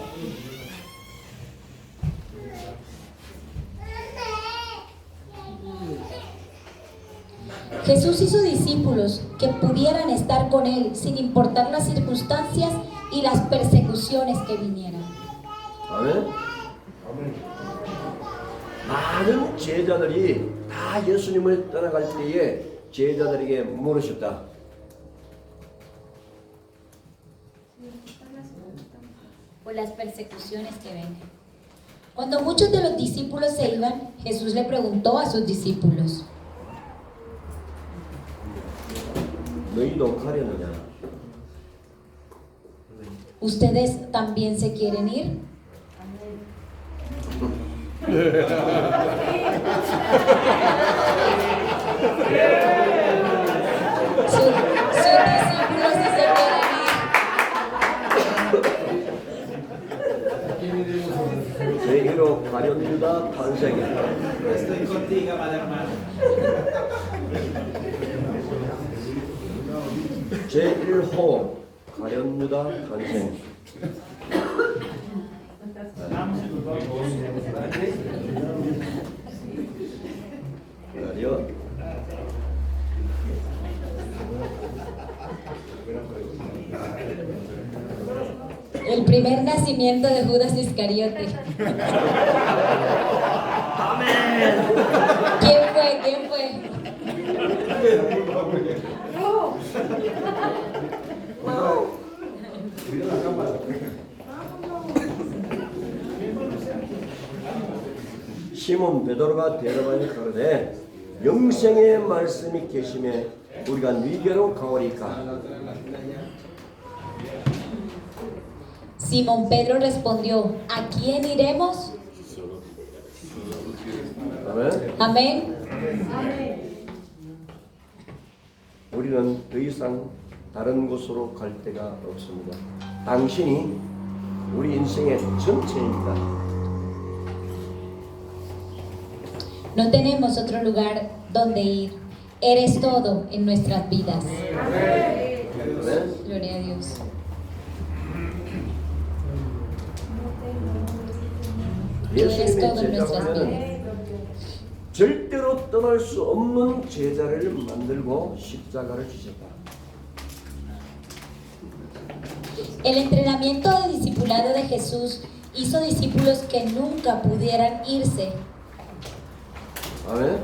Jesús hizo discípulos que pudieran estar con Él sin importar las circunstancias y las persecuciones que vinieran. 아멘. 많은 제자들이 다 예수님을 떠나갈 때에 제자들에게 물으셨다. Por las persecuciones que vengan. Cuando muchos de los discípulos se iban, Jesús le preguntó a sus discípulos: 너희도 가려느냐? ¿Ustedes también se quieren ir? Sus discípulos sí se quieren ir. 제1호 가련 유다 탄생이다. Estoy contigo, amada hermana. 제1호 가련 유다 탄생. El primer nacimiento de Judas Iscariote. ¿Quién fue? ¿Quién fue? 시몬 베드로가 대답하여 가로되 영생의 말씀이 계심에 우리가 네게로 가오리까. Simón Pedro respondió, ¿a quién iremos? 아멘. Amén. 우리는 더 이상 다른 곳으로 갈 데가 없습니다. 당신이 우리 인생의 전체입니다. No tenemos otro lugar donde ir. Eres todo en nuestras vidas. 아멘. Gloria a Dios. 예수님의 todo en nuestras 제자는 절대로 떠날 수 없는 제자를 만들고 십자가를 지셨다. El entrenamiento de discipulado de Jesús hizo discípulos que nunca pudieran irse. 아멘.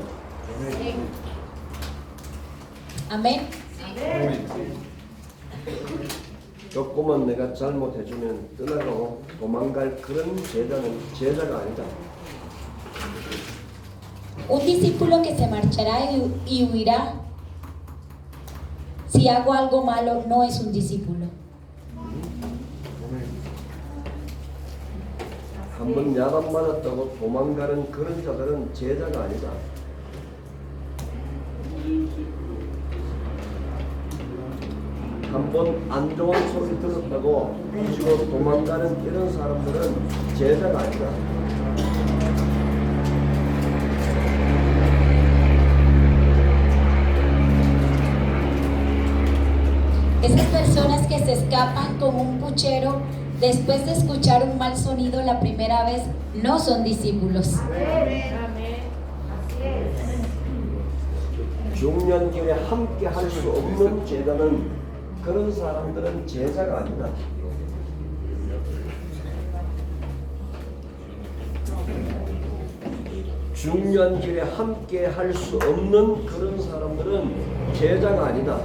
Amén. 조금만 내가 잘못해주면 떠나가고 도망갈 그런 제자는 제자가 아니다. Un discípulo que se marchará y huirá si hago algo malo no es un discípulo. 한번 야단 맞았다고 도망가는 그런 자들은 제자가 아니다. 한번 안 좋은 소리 들었다고 삐지고 도망가는 이런 사람들은 제자가 아니다. Esas personas que se escapan como un puchero después de escuchar un mal sonido la primera vez no son discípulos. 중요한 길에 함께 할 수 없는 제자는 그런 사람들은 제자가 아니다. 중요한 길에 함께 할 수 없는 그런 사람들은 제자가 아니다.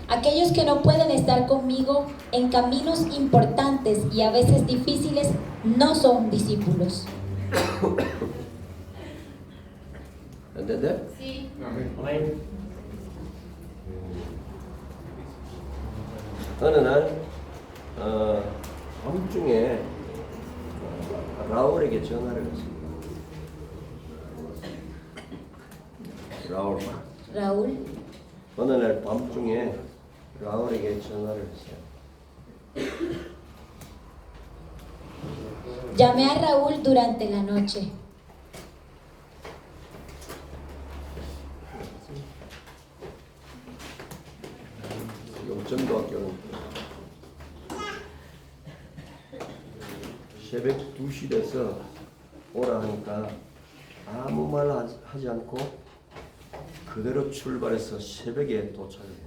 Aquellos que no pueden estar conmigo en caminos importantes y a veces difíciles no son discípulos. ¿Entendés? Sí. 어느 날 밤중에 라울에게 전화를 했습니다. 라울. Raúl, 어느 날 밤중에 라울에게 전화를 했어요. llamé a Raúl durante la noche. 지금 전도학교는 새벽 2시 돼서 오라 하니까 아무 말 하지 않고 그대로 출발해서 새벽에 도착을 해요.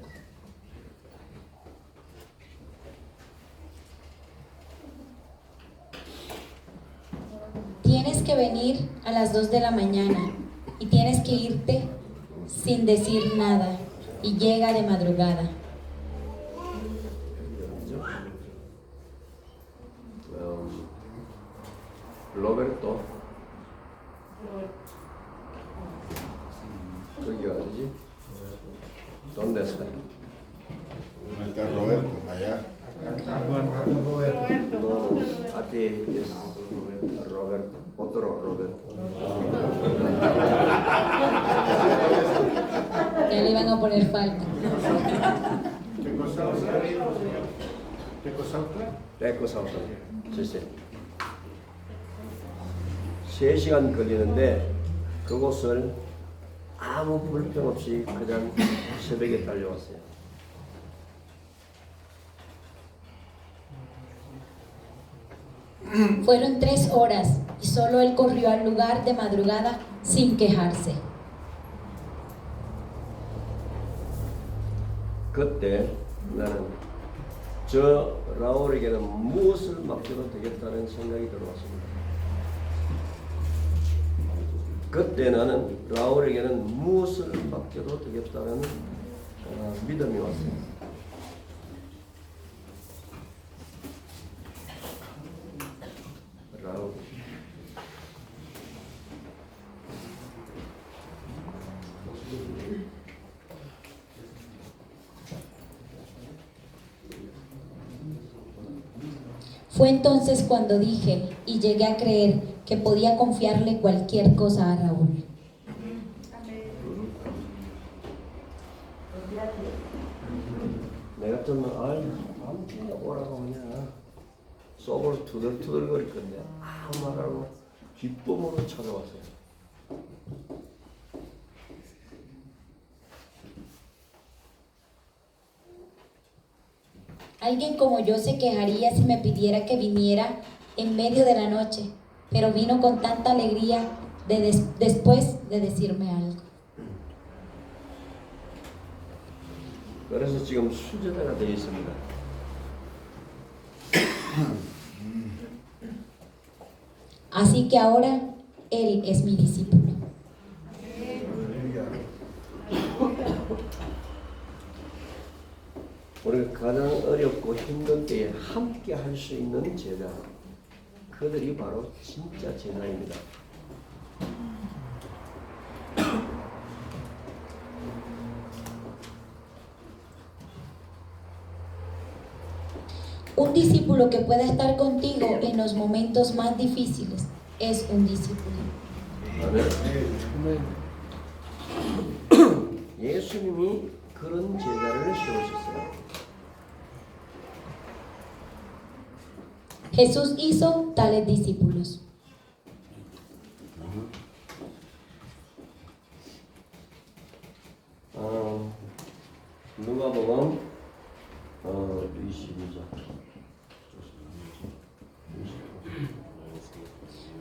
Tienes que venir a las 2 de la mañana y tienes que irte sin decir nada y llega de madrugada. 로베르토 저기가 어디지? ¿Dónde está? Está Roberto, allá. No, a ti es Roberto, otro Roberto. Ya le iban a poner falta. 뺏고 사오다. 글쎄. 3시간 걸리는데 그곳을 아무 불평 없이 그냥 새벽에 달려왔어요. Fueron 3 horas y solo él corrió al lugar de madrugada sin quejarse. 그때 나는 저 라울에게는 무엇을 맡겨도 되겠다는 생각이 들어왔습니다. 그때 나는 라울에게는 무엇을 맡겨도 되겠다는 믿음이 왔습니다. 라울. Fue entonces cuando dije y llegué a creer que podía confiarle cualquier cosa a Raúl. 내가 좀 아무튼 오라고 그냥 속으로 투덜투덜거릴 건데 아무 말 안 하고 기쁨으로 찾아왔어요. Alguien como yo se quejaría si me pidiera que viniera en medio de la noche, pero vino con tanta alegría después de decirme algo. 그래서 지금 수제자가 되어 있습니다. Así que ahora él es mi discípulo. 우리가 가장 어렵고 힘든 때에 함께 할 수 있는 제자, 그들이 바로 진짜 제자입니다. Un discípulo que pueda estar contigo en los momentos más difíciles es un discípulo. 아멘. 예수님이 그런 제자를 세우셨어요. Jesús hizo tales discípulos. 누가복음 22장.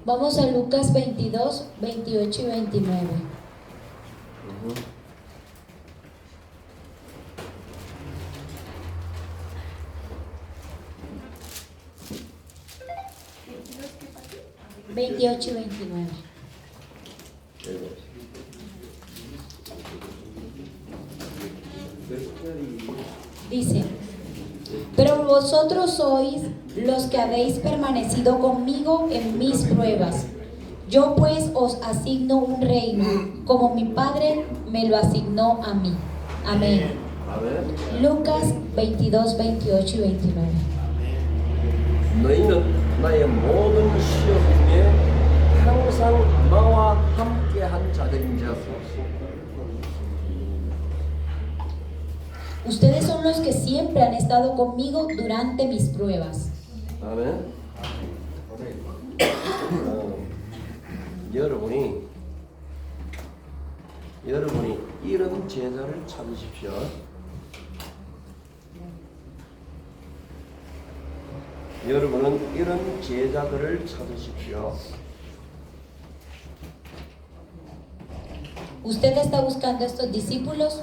Vamos a Lucas 22, 28 y 29. ¿28 y 29? Dice: pero vosotros sois los que habéis permanecido conmigo en mis pruebas. Yo pues os asigno un reino, como mi Padre me lo asignó a mí. Amén. Lucas 22, 28 y 29. 너희는 나의 모든 시험 중에 항상 나와 함께한 자들인지라. Ustedes son los que siempre han estado conmigo durante mis pruebas. 아멘. 여러분이 이런 제자를 찾으십시오. 여러분은 이런 제자들을 찾으십시오. ¿Usted está buscando estos discípulos?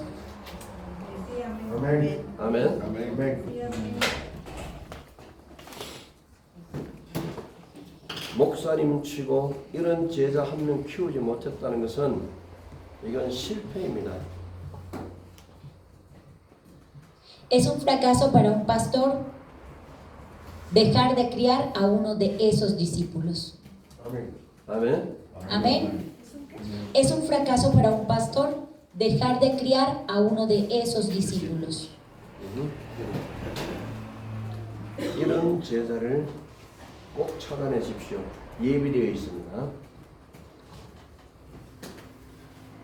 아멘. Amén. 목사님 치고 이런 제자 한 명 키우지 못했다는 것은 이건 실패입니다. Es un fracaso para un pastor dejar de criar a uno de esos discípulos. 아멘. Amén. Es un fracaso para un pastor dejar de criar a uno de esos discípulos. 이런 제자를 꼭 찾아내십시오. 예비되어 있습니다.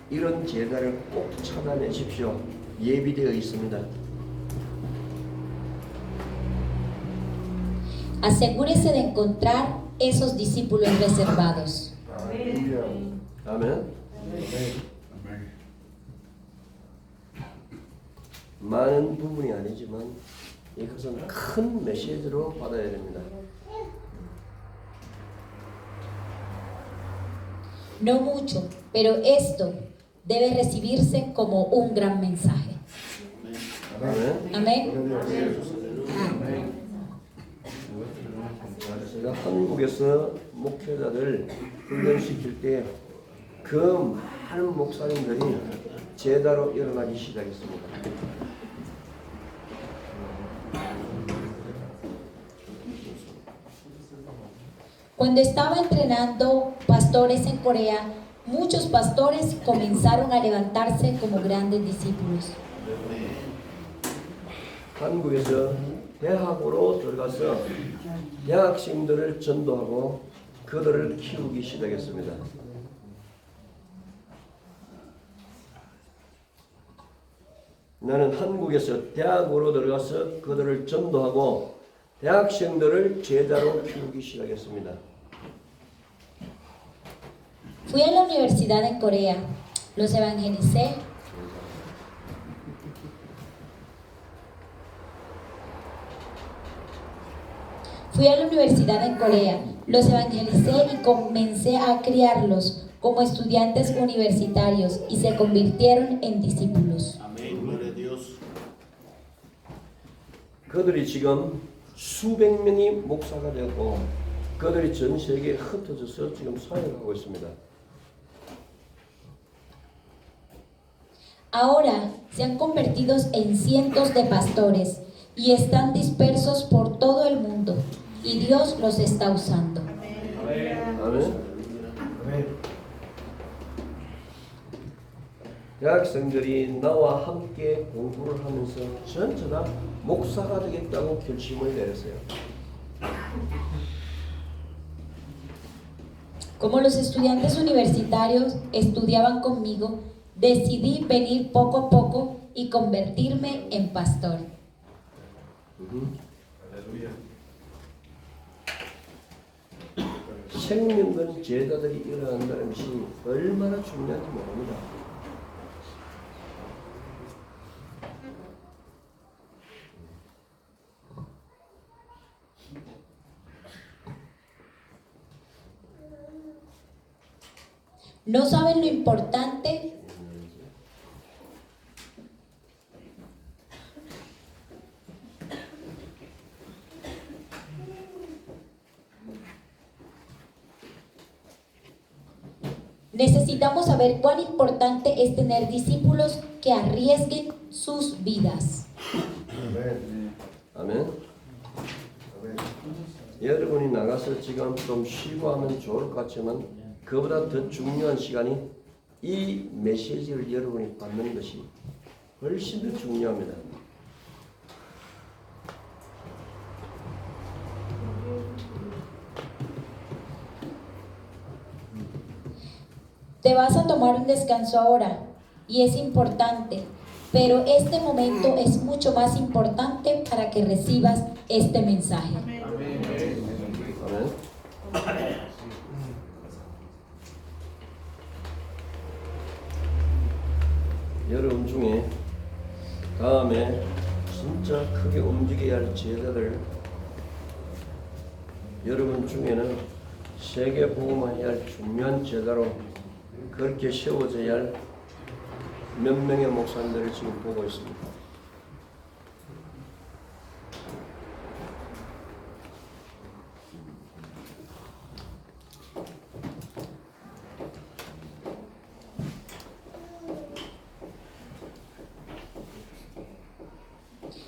이런 제자를 꼭 찾아내십시오. 예비되어 있습니다. Asegúrese de encontrar esos discípulos reservados. 아멘. 많은 부분이 아니지만 이것은 큰 메시지로 받아야 됩니다. No mucho, pero esto debe recibirse como un gran mensaje. 아멘. Amén. 제가 한국에서 목회자들 훈련시킬 때 그 많은 목사님들이 제자로 일어나기 시작했습니다. Cuando estaba entrenando pastores en Corea, muchos pastores comenzaron a levantarse como grandes discípulos. 한국에서 대학으로 들어가서 대학생들을 전도하고 그들을 키우기 시작했습니다. 나는 한국에서 대학으로 들어가서 그들을 전도하고 대학생들을 제자로 키우기 시작했습니다. Fui a la universidad en Corea, los evangelicé. Fui a la universidad en Corea, los evangelicé y comencé a criarlos como estudiantes universitarios y se convirtieron en discípulos. Amén, gloria a Dios. 그들이 지금 수백 명이 목사가 되었고 그들이 전 세계에 흩어져서 지금 사역하고 있습니다. Ahora se han convertido en cientos de pastores y están dispersos por todo el mundo y Dios los está usando. 아멘. 대학생들이 나와 함께 공부를 하면서 전부 다 목사가 되겠다고 결심을 내렸어요. Como los estudiantes universitarios estudiaban conmigo, decidí venir poco a poco y convertirme en pastor. 생명된 제자들이 일어난다는 것이 얼마나 중요한지 모릅니다. No saben lo importante Necesitamos saber cuán importante es tener discípulos que arriesguen sus vidas. 아멘. 여러분이 나가서 지금 좀 쉬고 하면 좋을 것 같지만 그보다 더 중요한 시간이 이 메시지를 여러분이 받는 것이 훨씬 더 중요합니다. Te vas a tomar un descanso ahora y es importante, pero este momento es mucho más importante para que recibas este mensaje. 아멘. 여러분 중에 다음에 진짜 크게 움직여야 할 제자들 여러분 중에는 세계 복음화해야 할 중요한 제자로 그렇게 세워져야 할 몇 명의 목사님들을 지금 보고 있습니다.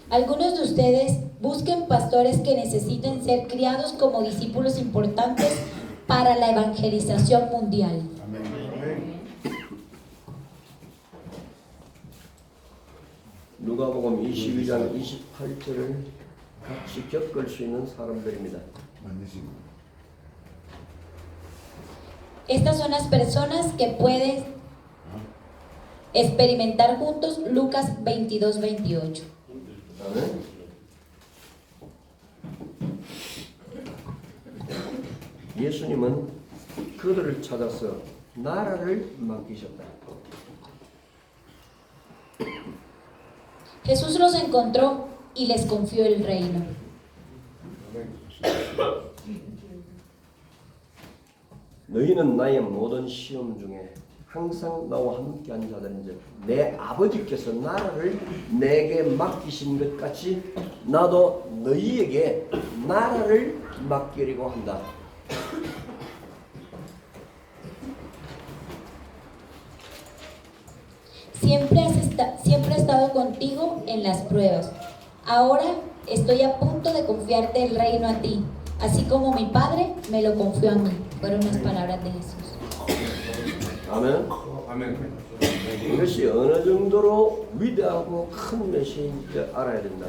Algunos de ustedes busquen pastores que necesiten ser criados como discípulos importantes para la evangelización mundial. 누가복음 22장 28절을 같이 겪을 수 있는 사람들입니다. Estas son las personas que pueden experimentar juntos Lucas 22-28. 아멘. 예수님은 그들을 찾아서 나라를 맡기셨다. Jesús los encontró y les confió el reino. 너희는 나의 모든 시험 중에 항상 나와 함께한 자들인즉 내 아버지께서 나라를 내게 맡기신 것 같이 나도 너희에게 나라를 맡기려고 한다. Siempre he estado contigo en las pruebas. Ahora estoy a punto de confiarte el reino a ti, así como mi padre me lo confió a mí. Fueron las palabras de Jesús. 아멘. 아멘. 이것이 어느 정도로 위대하고 큰 메시지인지 알아야 된다.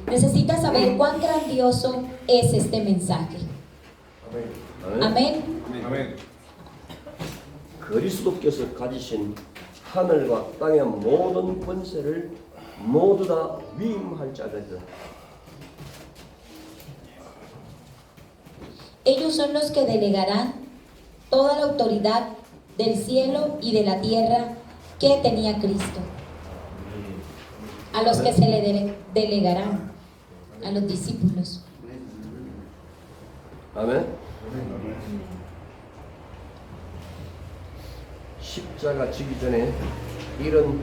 Necesitas saber cuán grandioso es este mensaje. Amén. 아멘. 그리스도께서 가지신 하늘과 땅의 모든 권세를 모두 다 위임할 자들이다. Ellos son los que delegarán toda la autoridad del cielo y de la tierra que tenía Cristo. A los que se le delegarán, a los discípulos. 아멘. 십자가 지기 전에 이런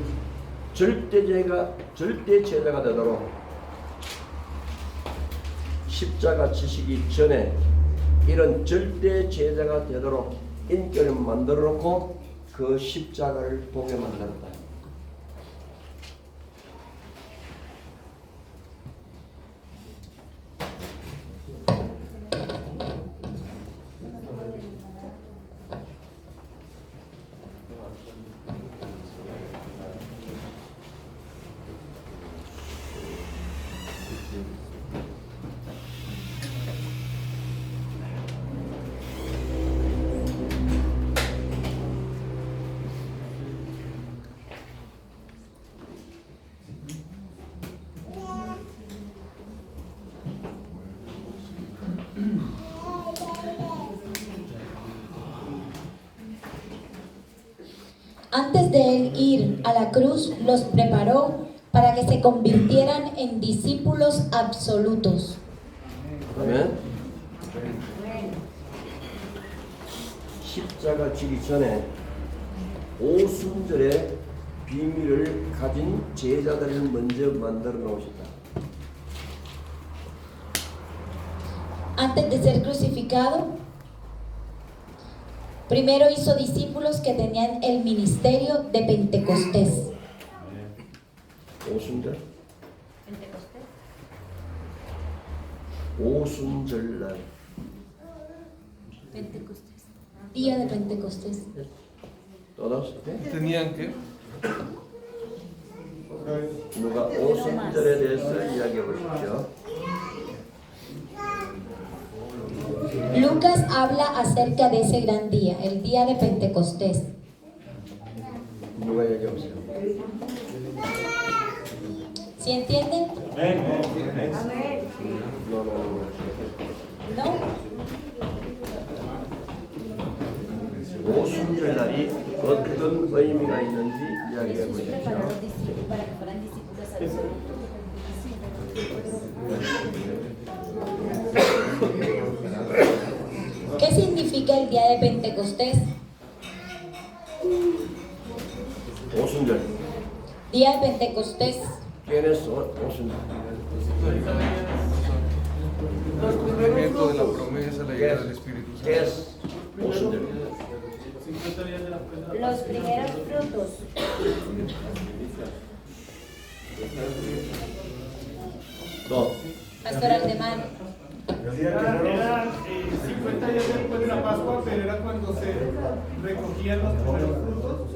절대 제자가 되도록 십자가 지시기 전에 이런 절대 제자가 되도록 인격을 만들어 놓고 그 십자가를 보게 만들었다. Antes de él ir a la cruz, los preparó para que se convirtieran en discípulos absolutos. 아멘. 십자가 지기 전에 오순절의 비밀을 가진 제자들을 먼저 만들어 놓으셨다. Antes de ser crucificado, primero hizo discípulos que tenían el ministerio de Pentecostés. 오순절? 오순절날 Día de Pentecostés. ¿Todos? Tenían que 누가 오순절에 대해서 이야기해 보십시오. Lucas habla acerca de ese gran día, el día de Pentecostés. 누가 이야기해 보세요. ¿Sí entienden? No. ¿No? 오순절 날이 어떤 의미가 있는지 이야기해 보십시오. para que fueran discípulos absolutos. ¿Qué significa el día de Pentecostés? 오순절. Día de Pentecostés. ¿Quién es 오순절? el cumplimiento de la promesa, la ¿Qué llegada es? del Espíritu Santo. ¿Qué es 오순절? Los primeros frutos. 또 Pastor Aldemán. Era 50 días después de la Pascua, pero era cuando se recogían los primeros frutos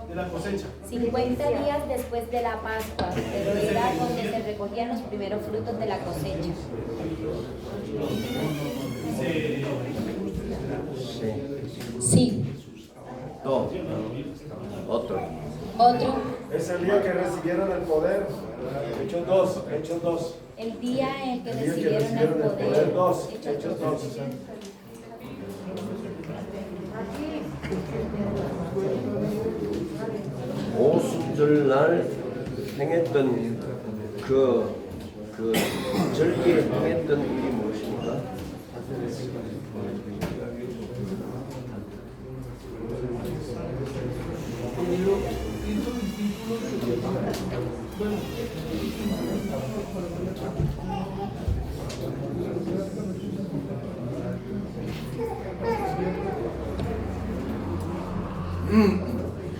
de la cosecha. 50 días después de la Pascua, pero era donde se recogían los primeros frutos de la cosecha. Sí. 또 otro. Otro. Es el día que recibieron el poder. Hechos 2, Hechos 2. El día en que El día que recibieron el poder. 2, Hechos Hechos 2. 2. Aquí 명절날 행했던 그 절기에 행했던 일이 무엇입니까?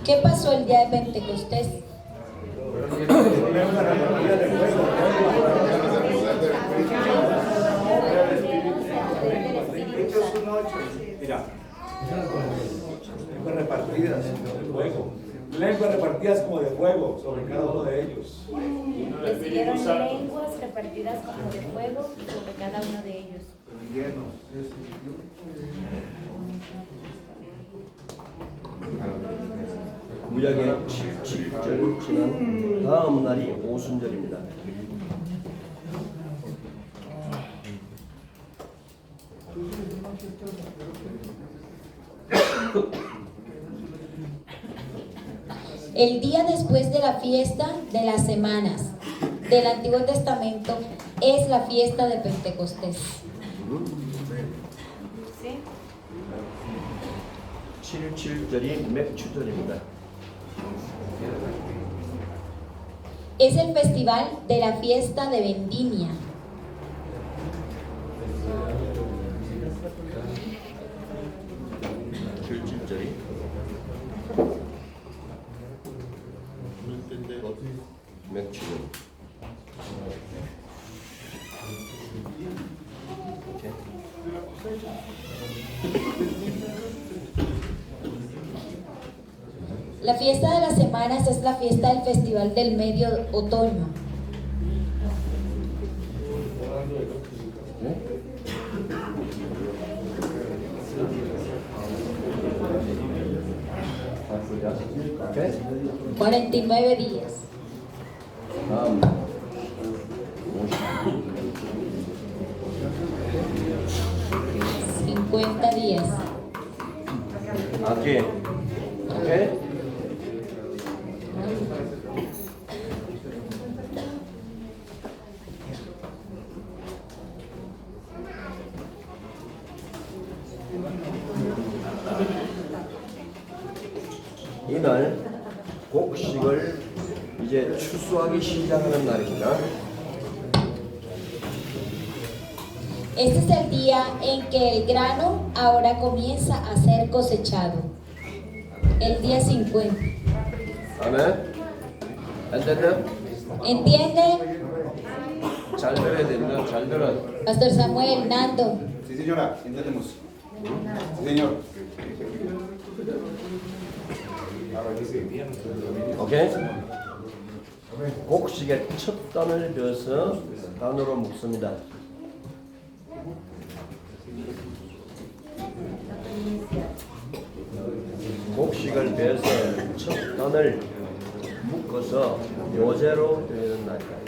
¿Qué pasó el día de Pentecostés? Mira, lenguas repartidas de fuego. Lenguas repartidas como de fuego sobre cada uno de ellos. Recibieron lenguas repartidas como de fuego sobre cada uno de ellos. 구약의 7절 지난 다음 날이 오순절입니다. El día después de la fiesta de las semanas del Antiguo Testamento es la fiesta de Pentecostés. ¿Sí? 7절이 맥주절입니다. Es el festival de la fiesta de Vendimia. 맥주절. La fiesta de las semanas es la fiesta del festival del medio otoño. ¿Qué? 49 días. 50 días. Aquí. ¿Ok? 이날 곡식을 이제 추수하기 시작하는 날입니다. Este es el día en que el grano ahora comienza a ser cosechado. El día 50. 아멘. ¿Entendés? ¿Entiende? 잘 들어야 됩니다. 잘 들어. Pastor Samuel, Nando. Sí, señora, entendemos. Sí, señor. 오케이? 곡식의 첫 단을 베어서 단으로 묶습니다. 곡식을 베어서 첫 단을 묶어서 요제로 드리는 날이다.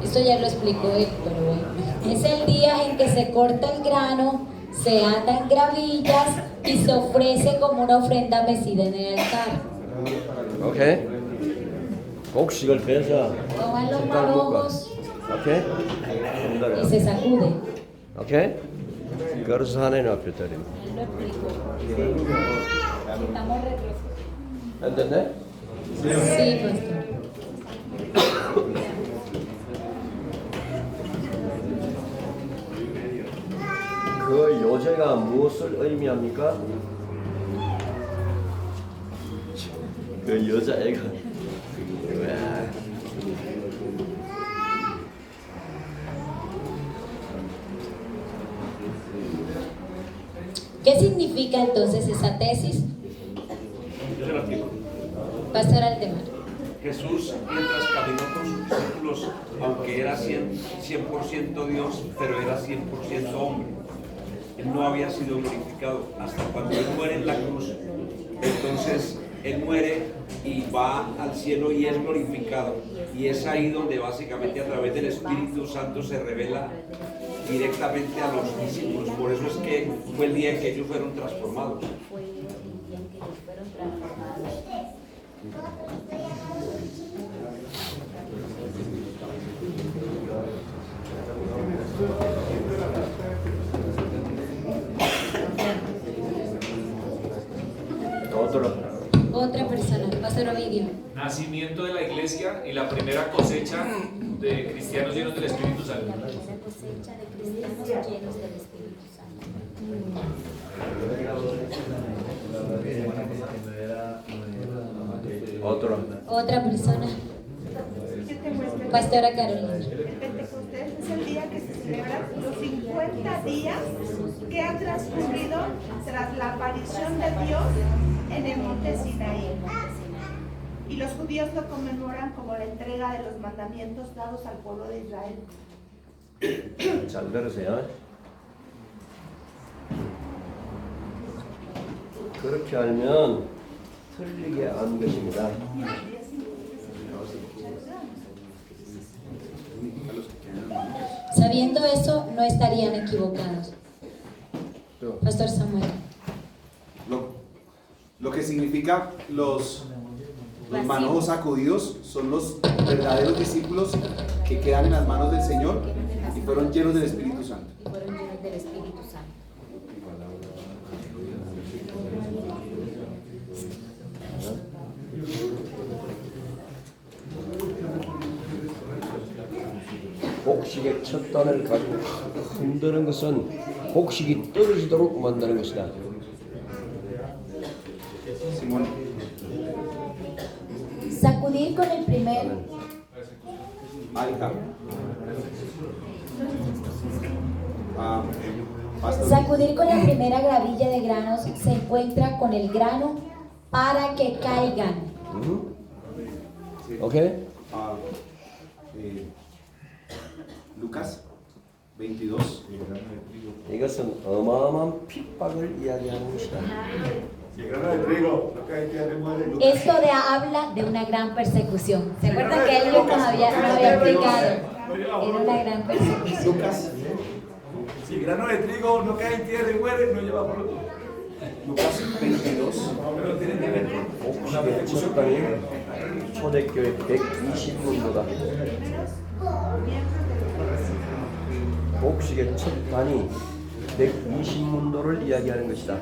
Esto ya lo explicó él, pero bueno. Es el día en que se corta el grano, se atan gravillas y se ofrece como una ofrenda mecida en el altar. 오케이? 곡식을 베어서 Toman los 첫 단을 묶어. malogos 오케이? y 힘들어. se sacude. 오케이? 그래서 하나님 앞에 드립니다. Él lo explicó. Estamos retrocediendo. ¿Entendés? Sí, pastor. 그 요제가 무엇을 의미합니까? 그 여자애가 와. ¿Qué significa entonces esa tesis? Yo se lo explico. Pastor Aldemar. Jesús, mientras caminó con sus discípulos, aunque era 100% Dios, pero era 100% hombre. Él no había sido glorificado hasta cuando él muere en la cruz. entonces él muere y va al cielo y es glorificado. Y es ahí donde básicamente a través del Espíritu Santo se revela directamente a los discípulos. Por eso es que fue el día en que ellos fueron transformados. Fue el día en que ellos fueron transformados. Otra persona, Pastor Ovidio. Nacimiento de la iglesia y la primera cosecha de cristianos llenos del Espíritu Santo. La primera cosecha de cristianos llenos del Espíritu Santo. Otra persona, Pastora Carolina. El Pentecostés es el día que se celebran los 50 días que han transcurrido tras la aparición de Dios en el monte Sinaí. Y los judíos lo conmemoran como la entrega de los mandamientos dados al pueblo de Israel. 잘 들으세요. 그렇게 알면 틀리게 안 것입니다. Sabiendo eso, no estarían equivocados. Pastor Samuel. Lo que significa los manojos sacudidos son los verdaderos discípulos que quedan en las manos del Señor y fueron llenos del Espíritu Santo. Y fueron llenos del Espíritu Santo. 복식의 첫 단을 가지고 흔드는 것은 복식이 떨어지도록 만드는 것이다. Sacudir con el primer. Sacudir con la primera gravilla de granos se encuentra con el grano para que caigan. 오케이? Lucas 22. 이것은 어마어마한 핍박을 이야기하는 것이다. Esto habla de una gran persecución. ¿Se acuerdan que él nos había explicado? Era una gran persecución. Si el grano de trigo no cae en tierra y muere, no lleva fruto. Lucas 22. Pero tiene que ver con una persecución. 초대교회 120문도다. 복식의 첫 단이 120문도를 이야기하는 것이다.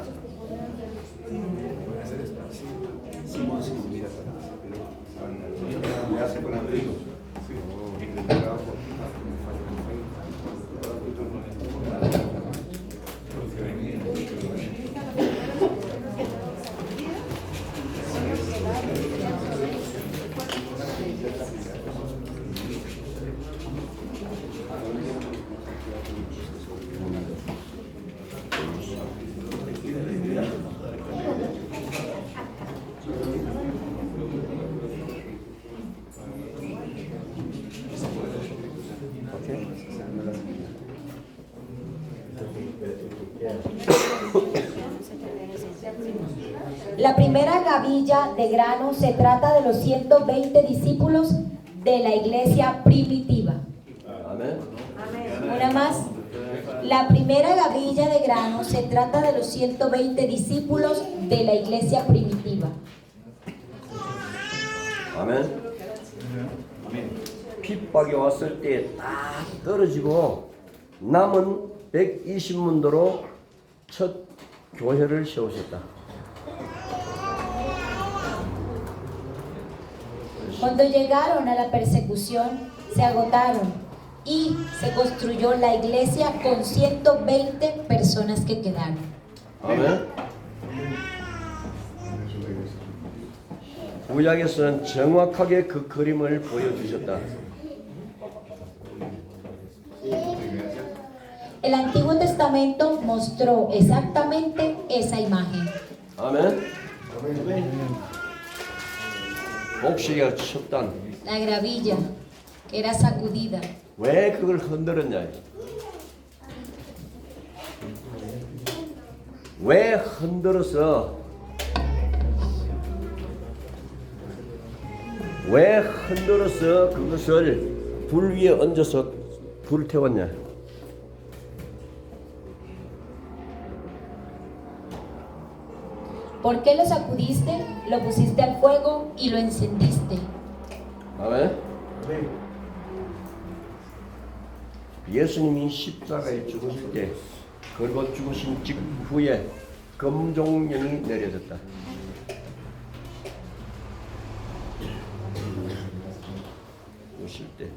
La primera gavilla de grano se trata de los 120 discípulos de la iglesia primitiva. 아멘. Una más. La primera gavilla de grano se trata de los 120 discípulos de la iglesia primitiva. 아멘. 핍박이 왔을 때 딱 떨어지고 남은 120문도로 첫 교회를 세우셨다. Cuando llegaron a la persecución, se agotaron y se construyó la iglesia con 120 personas que quedaron. 아멘. 구약에서는 정확하게 그 그림을 보여주셨다. El Antiguo Testamento mostró exactamente esa imagen. 아멘. 복식의 첫 단. La gravilla que era sacudida. 왜 그걸 흔들었냐? 왜 흔들어서 왜 흔들어서 그것을 불 위에 얹어서 불 태웠냐? ¿Por qué lo sacudiste, lo pusiste al fuego y lo encendiste? 아멘. 예수님이 십자가에 죽으실 때 그리고 죽으신 직후에 금종령이 내려졌다. 오실 때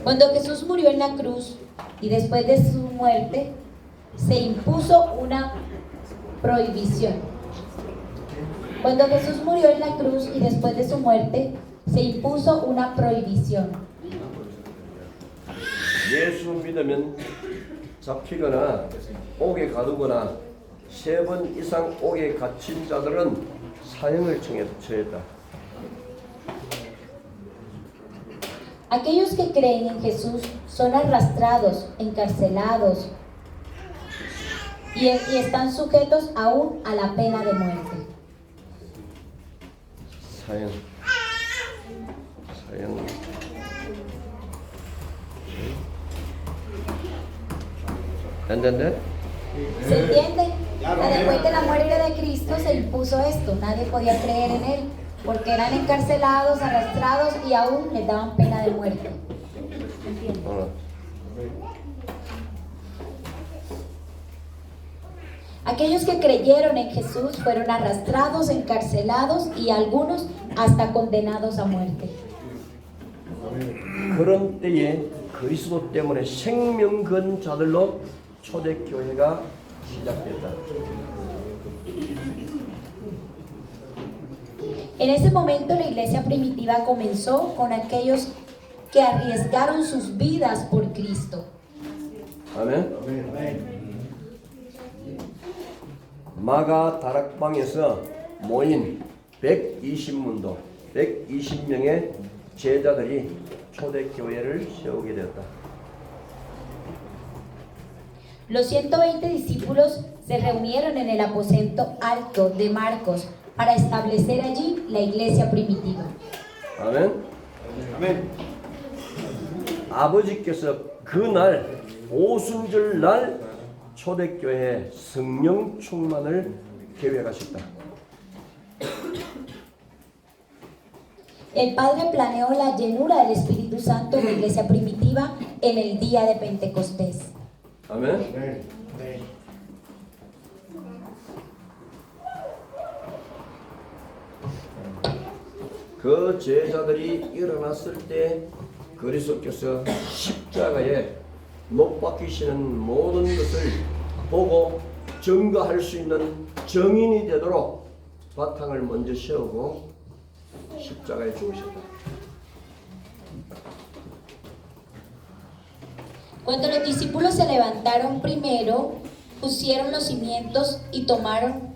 Cuando Jesús murió en la cruz y después de su muerte, se impuso una prohibición. Cuando Jesús murió en la cruz y después de su muerte, se impuso una prohibición. 예수 믿으면 잡히거나 옥에 가두거나 3번 이상 옥에 갇힌 자들은 사형을 처했다. Aquellos que creen en Jesús son arrastrados, encarcelados y están sujetos aún a la pena de muerte. 사형. ¿Entendés? ¿Se entiende? Después de la muerte de Cristo se impuso esto. Nadie podía creer en Él porque eran encarcelados, arrastrados y aún les daban pena de muerte. ¿Entiendes? Aquellos que creyeron en Jesús fueron arrastrados, encarcelados y algunos hasta condenados a muerte. 그런 때에 그리스도 때문에 생명 건 자들로 초대교회가 시작됐다. En ese momento la iglesia primitiva comenzó con aquellos que arriesgaron sus vidas por Cristo. 아멘. 마가 다락방에서 모인 120문도, 120명의 제자들이 초대교회를 세우게 되었다. Los 120 discípulos se reunieron en el aposento alto de Marcos para establecer allí la iglesia primitiva. 아멘. 아멘. 아버지께서 그날 오순절 날 초대교회 성령 충만을 계획하셨다. El Padre planeó la llenura del Espíritu Santo en la iglesia primitiva en el día de Pentecostés. 아멘. 그 제자들이 일어났을 때 그리스도께서 십자가에 못 박히시는 모든 것을 보고 증거할 수 있는 증인이 되도록 바탕을 먼저 세우고 십자가에 죽으셨다. Cuando los discípulos se levantaron primero, pusieron los cimientos y tomaron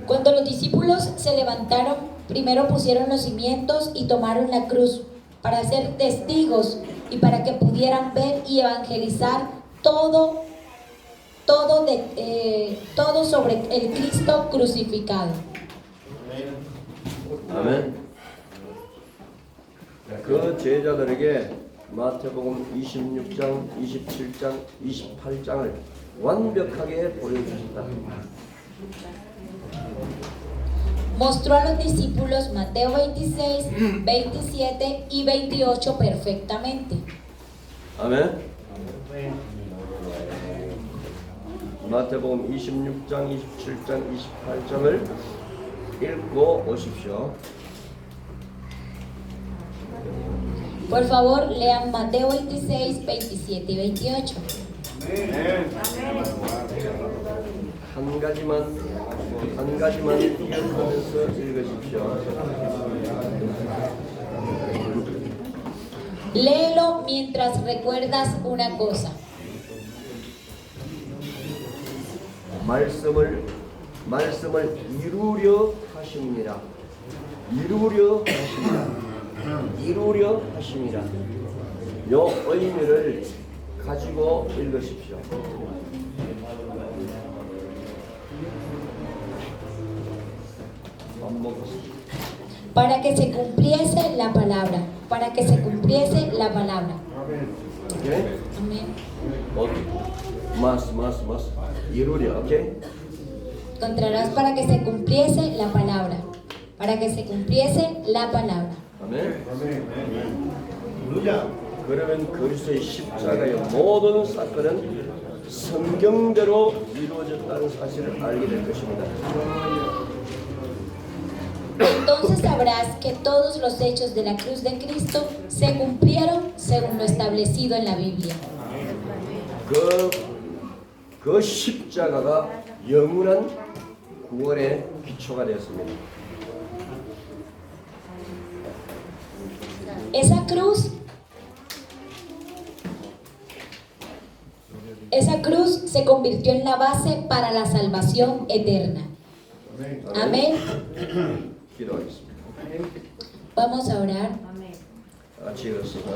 Cuando los discípulos se levantaron, primero pusieron los cimientos y tomaron la cruz para ser testigos y para que pudieran ver y evangelizar todo sobre el Cristo crucificado. 아멘. 그 제자들에게 마태복음 26장, 27장, 28장을 완벽하게 보여주셨다. mostró a los discípulos Mateo 26, 27 y 28 perfectamente. 아멘. 마태복음 26장, 27장, 28장을 읽고 오십시오. Por favor, lean Mateo 26, 27 y 28. 한 가지만 기억하면서 읽으십시오. Léelo mientras recuerdas una cosa. 말씀을 이루려 하심이라. 이루려 하심이라. 요 의미를 가지고 읽으십시오. Para que se cumpliese la palabra. Para que se cumpliese la palabra. 오케이? Amén. más. 이루려. 오케이? Encontrarás para que se cumpliese la palabra. Para que se cumpliese la palabra. 아멘. 그러면 그리스도의 십자가의 모든 사건은 성경대로 이루어졌다는 사실을 알게 될 것입니다. Entonces sabrás que todos los hechos de la cruz de Cristo se cumplieron según lo establecido en la Biblia. 그 십자가가 영원한 구원의 기초가 되었습니다. Esa cruz se convirtió en la base para la salvación eterna. Amén. 기도하겠습니다. Vamos a orar. 같이 읽었습니다.